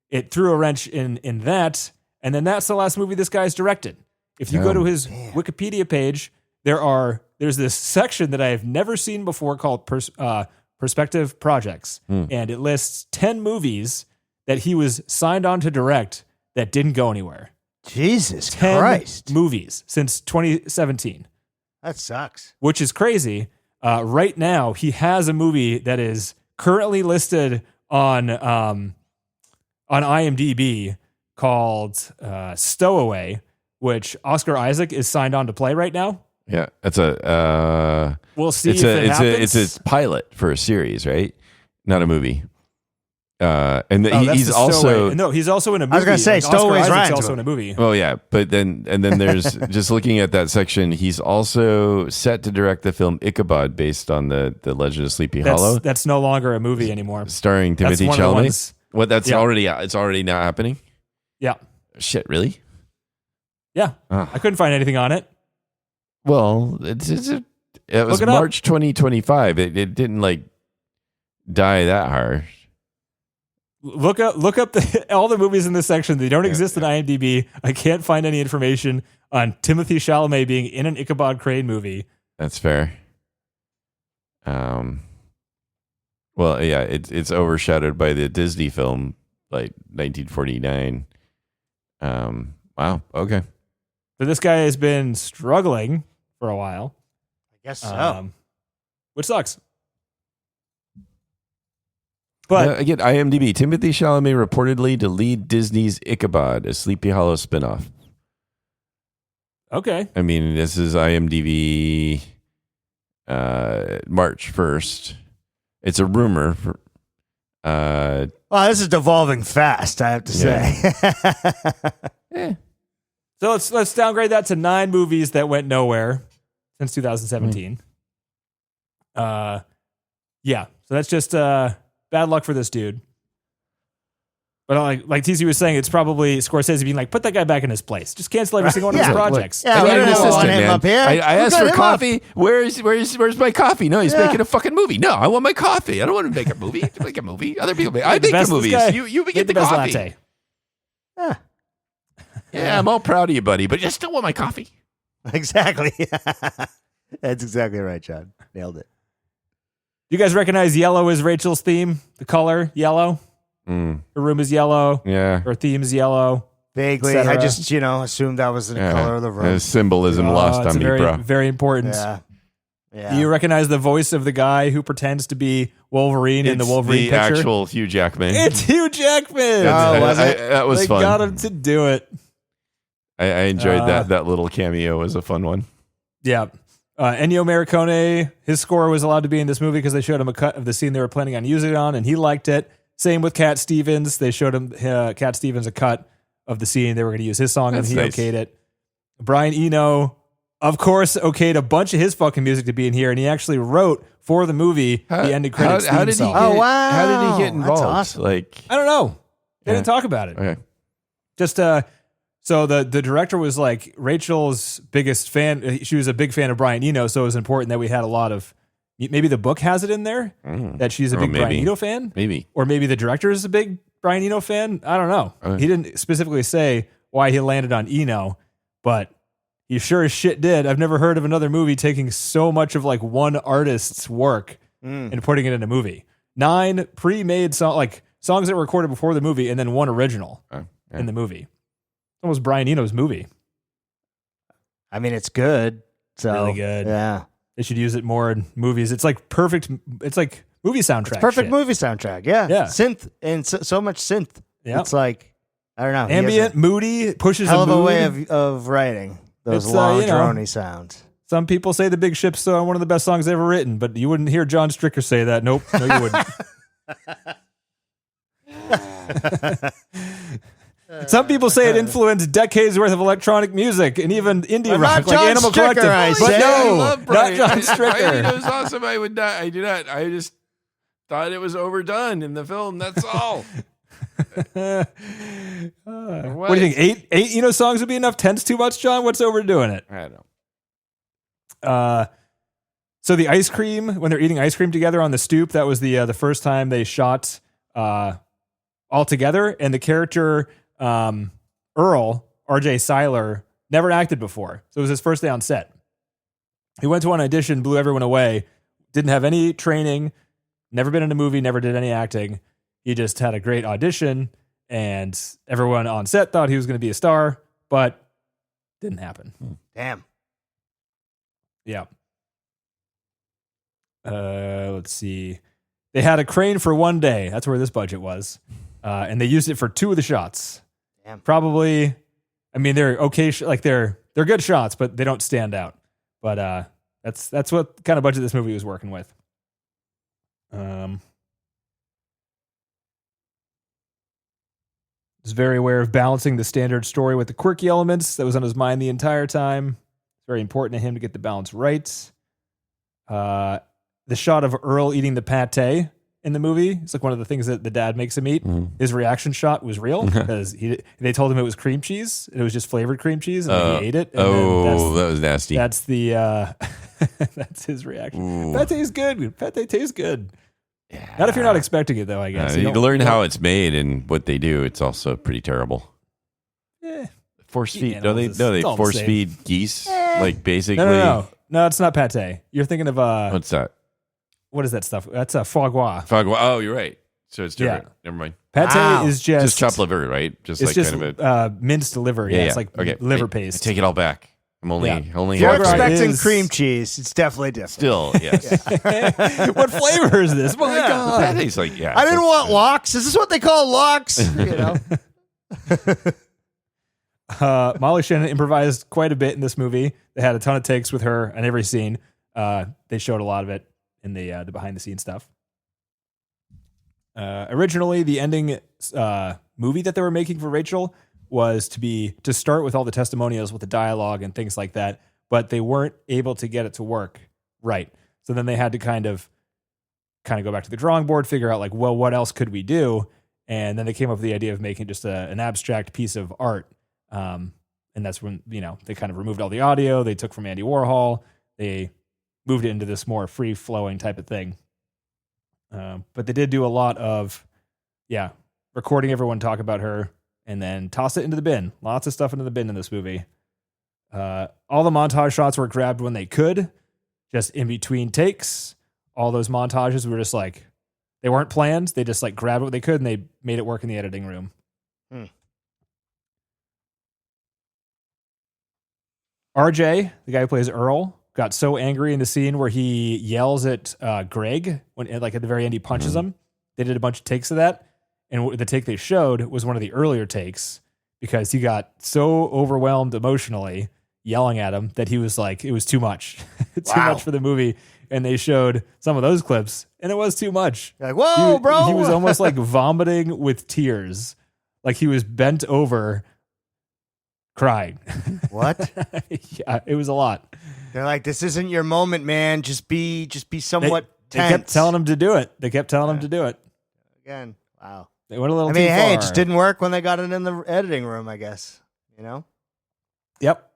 it threw a wrench in that, and then that's the last movie this guy's directed. If you go to his Wikipedia page, there's this section that I have never seen before called Perspective Projects, and it lists 10 movies that he was signed on to direct that didn't go anywhere. Jesus 10 Christ. movies since 2017. That sucks. Which is crazy. Right now, he has a movie that is currently listed on IMDb called Stowaway, which Oscar Isaac is signed on to play right now. Yeah, it's a. We'll see if it happens. It's a pilot for a series, right? Not a movie. And That's he's the also Stowaway. No, he's also in a movie. I was gonna say, Oscar Stowaway's Isaac's Ryan's also movie. in a movie. Oh yeah, but then there's just looking at that section. He's also set to direct the film Ichabod, based on the Legend of Sleepy Hollow, That's no longer a movie anymore. starring Timothy one of the Chalamet. ones- What? That's Yeah. it's already not happening. Yeah. Shit, really? Yeah. Oh. I couldn't find anything on it. Well, it was Look it up. March 2025. It didn't like die that hard. Look up all the movies in this section. They don't exist in IMDb. I can't find any information on Timothy Chalamet being in an Ichabod Crane movie. That's fair. Well, yeah, it's overshadowed by the Disney film, like 1949. Wow. Okay. So this guy has been struggling for a while, I guess so. which sucks. But Again, IMDb. Timothy Chalamet reportedly to lead Disney's Ichabod, a Sleepy Hollow spinoff. okay, I mean, this is IMDb March 1st. It's a rumor. Well, this is devolving fast, I have to say. so let's downgrade that to 9 movies that went nowhere since 2017. Yeah, so that's just bad luck for this dude. But like TC was saying, it's probably Scorsese being like, put that guy back in his place. Just cancel every single one of his projects. Yeah, I we got don't an want assistant, him man. up here. I Who asked got for him coffee. Where's my coffee? No, he's making a fucking movie. No, I want my coffee. I don't want to make a movie. Make a movie. Other people make. I make the movies. You Get get the best coffee. latte. Yeah, I'm all proud of you, buddy, but I still want my coffee. Exactly. That's exactly right, John. Nailed it. You guys recognize yellow as Rachel's theme? The color yellow. Her room is yellow. Yeah. Her theme is yellow. Vaguely, Et cetera. I just, assumed that was the color of the room. Symbolism lost It's on me, very, bro. very important. Yeah. Do you recognize the voice of the guy who pretends to be Wolverine in the Wolverine the picture? actual Hugh Jackman. It's Hugh Jackman. Oh, was it? That was They fun. got him to do it. I enjoyed that little cameo. Was a fun one. Yeah. Ennio Morricone, his score was allowed to be in this movie because they showed him a cut of the scene they were planning on using it on, and he liked it. Same with Cat Stevens. They showed him Cat Stevens a cut of the scene. They were going to use his song, and he okayed it. Brian Eno, of course, okayed a bunch of his fucking music to be in here, and he actually wrote for the movie the ending credits theme song. Oh, wow. How did he get involved? That's awesome. I don't know. They didn't talk about it. Okay. Just so the director was like Rachel's biggest fan. She was a big fan of Brian Eno, so it was important that we had a lot of. Maybe the book has it in there that she's a big Brian Eno fan. Maybe, or maybe the director is a big Brian Eno fan. I don't know. He didn't specifically say why he landed on Eno, but he sure as shit did. I've never heard of another movie taking so much of like one artist's work and putting it in a movie. 9 pre-made songs that were recorded before the movie, and then 1 original in the movie. It was Brian Eno's movie. I mean, it's good. So, really good. Yeah. They should use it more in movies. It's like perfect. It's like movie soundtrack. It's perfect shit. movie soundtrack. Yeah. Yeah. Synth and so much synth. Yeah. It's like, I don't know. Ambient, moody, pushes hell a of mood. a way of writing those It's, long, droney sounds. Some people say The Big Ship's one of the best songs ever written, but you wouldn't hear John Stricker say that. Nope. No, you wouldn't. Some people say it influenced decades worth of electronic music and even indie rock, like Animal Collective. But no, not John Stricker. It was awesome. I would not. I do not. I just thought it was overdone in the film. That's all. What do you think? Eight Eno songs would be enough? 10's too much, John? What's overdoing it? I don't know. So the ice cream, when they're eating ice cream together on the stoop, that was the first time they shot all together, and the character Earl, R.J. Seiler, never acted before. So it was his first day on set. He went to an audition, blew everyone away, didn't have any training, never been in a movie, never did any acting. He just had a great audition, and everyone on set thought he was going to be a star, but didn't happen. Damn. Yeah. Let's see. They had a crane for 1 day. That's where this budget was. And they used it for 2 of the shots. Damn. Probably, I mean, they're okay. They're good shots, but they don't stand out. But that's what kind of budget this movie was working with. Was very aware of balancing the standard story with the quirky elements. That was on his mind the entire time. It's very important to him to get the balance right. The shot of Earl eating the pate in the movie, it's like one of the things that the dad makes him eat. His reaction shot was real because they told him it was cream cheese. And it was just flavored cream chease, and then he ate it. And that was nasty. That's the that's his reaction. Pate is good. Pate tastes good. Yeah. Not if you're not expecting it, though. I guess you learn how it's made and what they do. It's also pretty terrible. Force feed? No, they force feed geese. Like basically. No, it's not pate. You're thinking of what's that? What is that stuff? That's a foie gras. Foie gras. Oh, you're right. So it's different. Yeah. Never mind. Pate is just chopped liver, right? It's like just kind of minced liver. Yeah, it's like liver paste. I take it all back. I'm only if you're expecting cream cheese, it's definitely different. Still, yes. What flavor is this? My God. That tastes like I didn't want lox. Is this what they call lox? Molly Shannon improvised quite a bit in this movie. They had a ton of takes with her on every scene. They showed a lot of it in the behind the scenes stuff. Originally, the ending movie that they were making for Rachel was to start with all the testimonials with the dialogue and things like that, but they weren't able to get it to work right. So then they had to kind of go back to the drawing board, figure out like, well, what else could we do? And then they came up with the idea of making just an abstract piece of art. And that's when, they kind of removed all the audio they took from Andy Warhol. They moved it into this more free flowing type of thing. But they did do a lot of, recording everyone talk about her and then toss it into the bin. Lots of stuff into the bin in this movie. All the montage shots were grabbed when they could, just in between takes. All those montages were just like, they weren't planned. They just like grabbed what they could and they made it work in the editing room. RJ, the guy who plays Earl, got so angry in the scene where he yells at Greg when, like at the very end, he punches him. They did a bunch of takes of that, and the take they showed was one of the earlier takes because he got so overwhelmed emotionally yelling at him that he was like, it was too much. Too Wow. much for the movie. And they showed some of those clips, and it was too much. You're like, whoa, bro. He was almost like vomiting with tears. Like he was bent over crying. What? Yeah, it was a lot. They're like, this isn't your moment, man. Just be somewhat They kept tense. telling him to do it. Again. Wow. They went a little I too mean, far. hey, it just didn't work when they got it in the editing room, I guess. You know? Yep.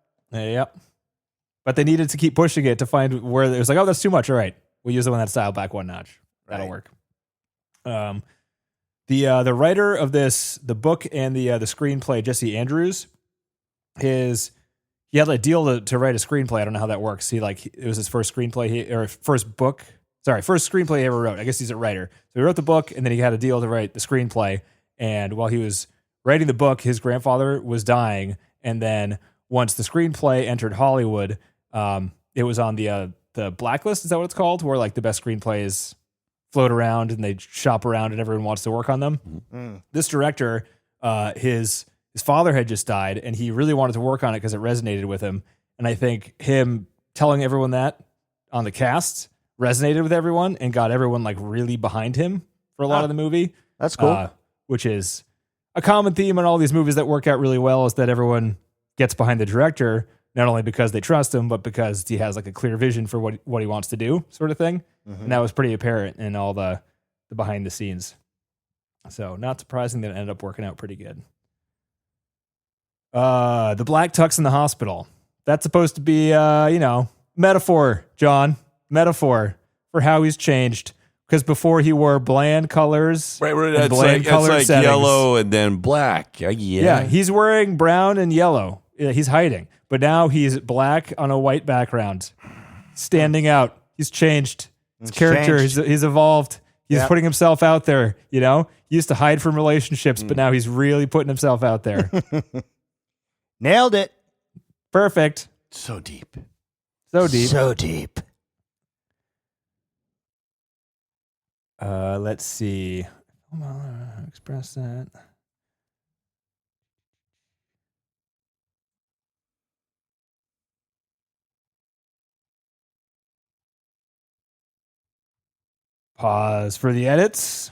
But they needed to keep pushing it to find where it was like, oh, that's too much. All right. We'll use the one that's dialed back one notch. That'll work. The writer of the book and the screenplay, Jesse Andrews, he had a deal to write a screenplay. I don't know how that works. It was his first screenplay first screenplay he ever wrote. I guess he's a writer. So he wrote the book, and then he had a deal to write the screenplay. And while he was writing the book, his grandfather was dying. And then once the screenplay entered Hollywood, it was on the blacklist. Is that what it's called? Where like the best screenplays float around and they shop around and everyone wants to work on them. Mm-hmm. This director, his father had just died, and he really wanted to work on it because it resonated with him. And I think him telling everyone that on the cast resonated with everyone and got everyone like really behind him for a lot of the movie. That's cool. Which is a common theme in all these movies that work out really well, is that everyone gets behind the director, not only because they trust him, but because he has like a clear vision for what he wants to do, sort of thing. Mm-hmm. And that was pretty apparent in all the behind the scenes. So not surprising that it ended up working out pretty good. The black tux in the hospital. That's supposed to be, metaphor, John. Metaphor for how he's changed. Because before he wore bland colors, Right, and it's bland colored like settings. yellow and then black. Yeah, he's wearing brown and yellow. Yeah, he's hiding. But now he's black on a white background. Standing out. He's changed. His character, he's evolved. He's putting himself out there, He used to hide from relationships, but now he's really putting himself out there. Nailed it. Perfect. So deep. So deep. So deep. Let's see. Come on, express that. Pause for the edits.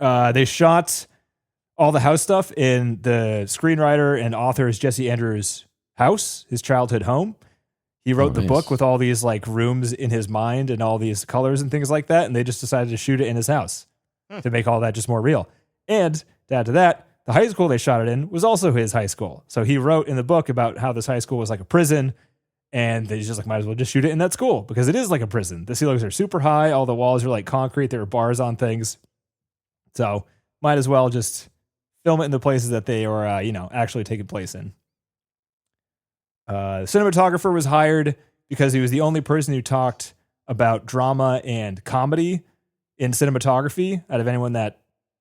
They shot all the house stuff in the screenwriter and author's Jesse Andrews' house, his childhood home. He wrote the book with all these like rooms in his mind and all these colors and things like that. And they just decided to shoot it in his house to make all that just more real. And to add to that, the high school they shot it in was also his high school. So he wrote in the book about how this high school was like a prison. And they just like, might as well just shoot it in that school because it is like a prison. The ceilings are super high. All the walls are like concrete. There are bars on things. So might as well just film it in the places that they are, actually taking place in. The cinematographer was hired because he was the only person who talked about drama and comedy in cinematography out of anyone that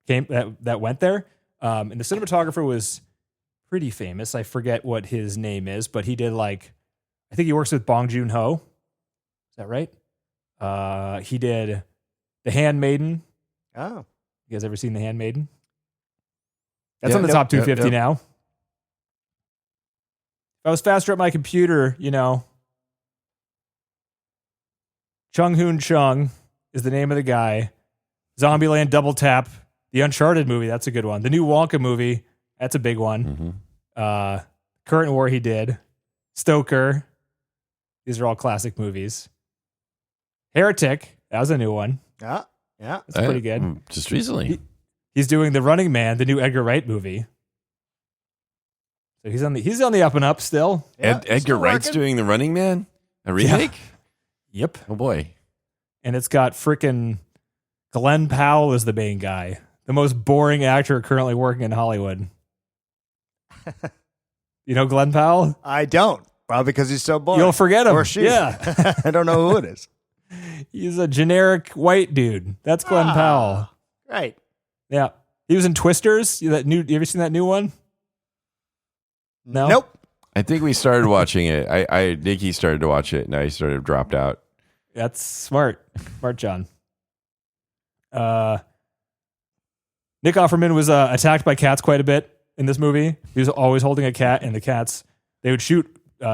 went there. And the cinematographer was pretty famous. I forget what his name is, but he did I think he works with Bong Joon-ho. Is that right? He did The Handmaiden. Oh. You guys ever seen The Handmaiden? That's on the top 250 now. If I was faster at my computer, Chung Hoon Chung is the name of the guy. Zombieland Double Tap. The Uncharted movie, that's a good one. The new Wonka movie, that's a big one. Mm-hmm. Current War he did. Stoker. These are all classic movies. Heretic, that was a new one. Yeah. That's pretty good. Just recently. He's doing The Running Man, the new Edgar Wright movie. So he's on the up and up still. Edgar Wright's doing The Running Man? A remake? Yeah. Yep. Oh boy. And it's got frickin' Glenn Powell as the main guy. The most boring actor currently working in Hollywood. You know Glenn Powell? I don't. Probably because he's so boring. You'll forget him. Or she. Yeah. I don't know who it is. He's a generic white dude. That's Glenn Powell. Right. Yeah. He was in Twisters. You ever seen that new one? No? Nope. I think we started watching it. I think he started to watch it. Now he dropped out. That's smart. Smart, John. Nick Offerman was attacked by cats quite a bit in this movie. He was always holding a cat, and the cats, they would shoot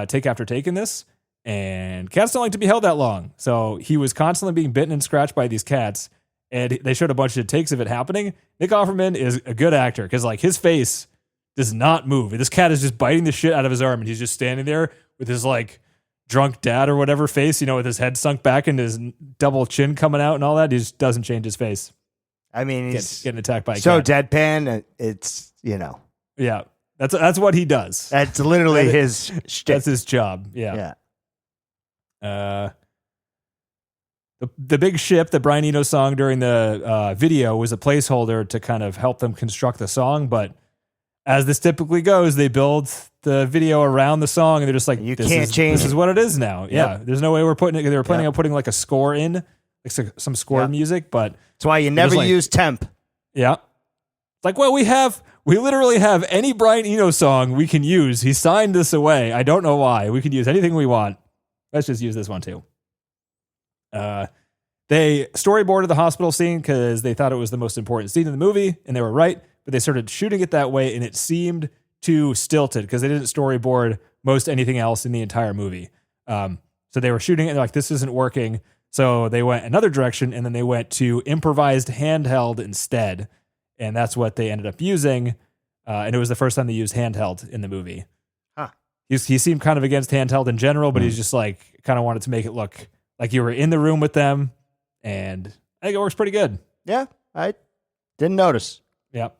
take after take in this, and cats don't like to be held that long. So he was constantly being bitten and scratched by these cats, and they showed a bunch of takes of it happening. Nick Offerman is a good actor because like his face does not move. This cat is just biting the shit out of his arm, and he's just standing there with his like drunk dad or whatever face, with his head sunk back and his double chin coming out and all that. He just doesn't change his face. I mean, he's getting attacked by a so cat. deadpan. It's Yeah, that's what he does. That's literally his shtick. That's his job. Yeah. The big ship, the Brian Eno song during the video was a placeholder to kind of help them construct the song. But as this typically goes, they build the video around the song, and they're just like, This is what it is now. Yep. Yeah, there's no way we're putting it. They were planning on putting like a score in, like some score music, but that's why you never use temp. Yeah, like we literally have any Brian Eno song we can use. He signed this away. I don't know why. We can use anything we want. Let's just use this one too. They storyboarded the hospital scene because they thought it was the most important scene in the movie, and they were right. But they started shooting it that way, and it seemed too stilted because they didn't storyboard most anything else in the entire movie. So they were shooting it, and they're like, this isn't working. So they went another direction, and then they went to improvised handheld instead. And that's what they ended up using. And it was the first time they used handheld in the movie. Huh. He seemed kind of against handheld in general, but he's just like kind of wanted to make it look like you were in the room with them. And I think it works pretty good. Yeah, I didn't notice. Yep.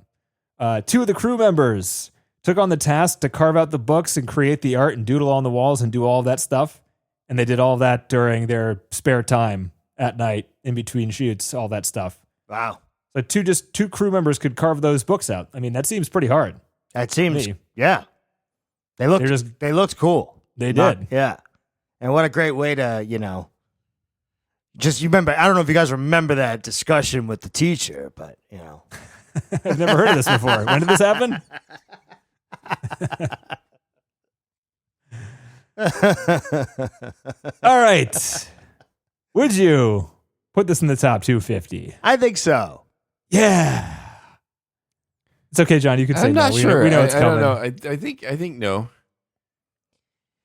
Two of the crew members took on the task to carve out the books and create the art and doodle on the walls and do all that stuff. And they did all that during their spare time at night in between shoots, all that stuff. Wow. So two crew members could carve those books out. I mean, that seems pretty hard. That seems, yeah. They looked cool. They did. Yeah. And what a great way to, just you remember, I don't know if you guys remember that discussion with the teacher, but, I've never heard of this before. When did this happen? All right. Would you put this in the top 250? I think so. Yeah. It's okay, John. You can say I'm no. not sure. We know it's coming. I don't know. I think no.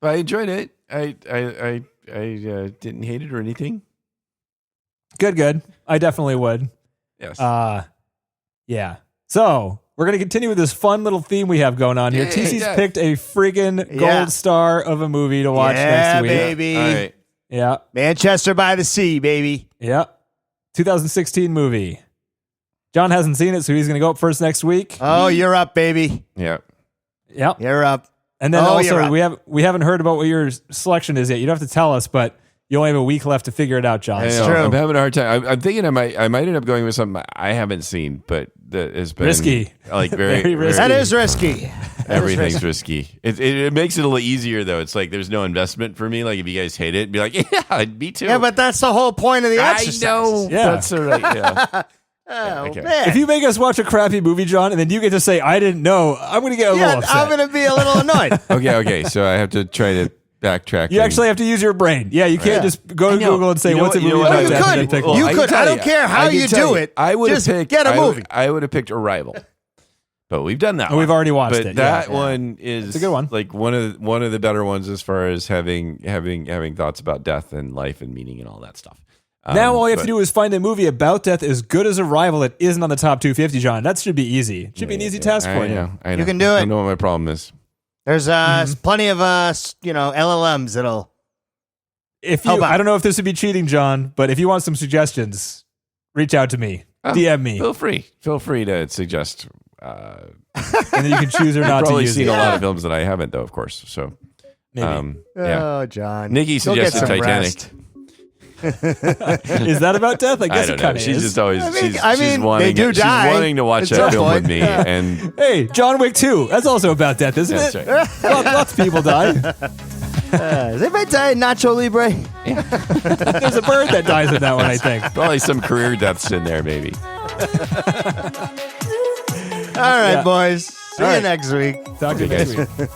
But I enjoyed it. I didn't hate it or anything. Good. I definitely would. Yes. Yeah. So we're going to continue with this fun little theme we have going on here. TC's picked a friggin' gold star of a movie to watch next week. Baby. All right. Yeah. Manchester by the Sea, baby. Yeah. 2016 movie. John hasn't seen it, so he's going to go up first next week. Oh, you're up, baby. Yeah. Yep. You're up. And then also we haven't heard about what your selection is yet. You don't have to tell us, but you only have a week left to figure it out, John. I know. True. I'm having a hard time. I'm thinking I might end up going with something I haven't seen, but that has been risky. Like very risky. That is risky. Everything's risky. It makes it a little easier though. It's like there's no investment for me. Like if you guys hate it, be like, yeah, me too. Yeah, but that's the whole point of the exercise. I know. Yeah. That's all right. Yeah. Oh, okay. man. If you make us watch a crappy movie, John, and then you get to say, I didn't know, I'm going to get a little upset. I'm going to be a little annoyed. Okay. So I have to try to backtrack. You actually have to use your brain. Yeah, you can't just go to Google and say, what's a movie Oh, about you that? And then could. pick You one. could. I don't care how you do it. I would have Just picked. get a movie. I would have picked Arrival, but we've done that. Oh, we've already watched but it. That Yeah. one is It's a good one. Like one of the better ones as far as having thoughts about death and life and meaning and all that stuff. Now all you have to do is find a movie about death as good as Arrival that isn't on the top 250, John. That should be easy. It should be an easy task for you. I know. You can do it. I know what my problem is. There's plenty of LLMs that'll. If you, I don't know if this would be cheating, John, but if you want some suggestions, reach out to me. DM me. Feel free to suggest. And then you can choose or not to Probably use seen it. a lot of films that I haven't, though, of course. So, Maybe. yeah. Oh, John. Nikki Go get suggested some Titanic. rest. Is that about death? I guess I it don't know. kind of She's is. just always. I mean, she's wanting. they do she's die wanting to watch at that some film point. with me, Yeah. and Hey, John Wick 2. That's also about death, isn't that's it? right. Lots of people die. Is anybody die in Nacho Libre? There's a bird that dies in that one, I think. Probably some career deaths in there, maybe. All right, Yeah. boys. See you next week. Talk to you Okay, next guys. week.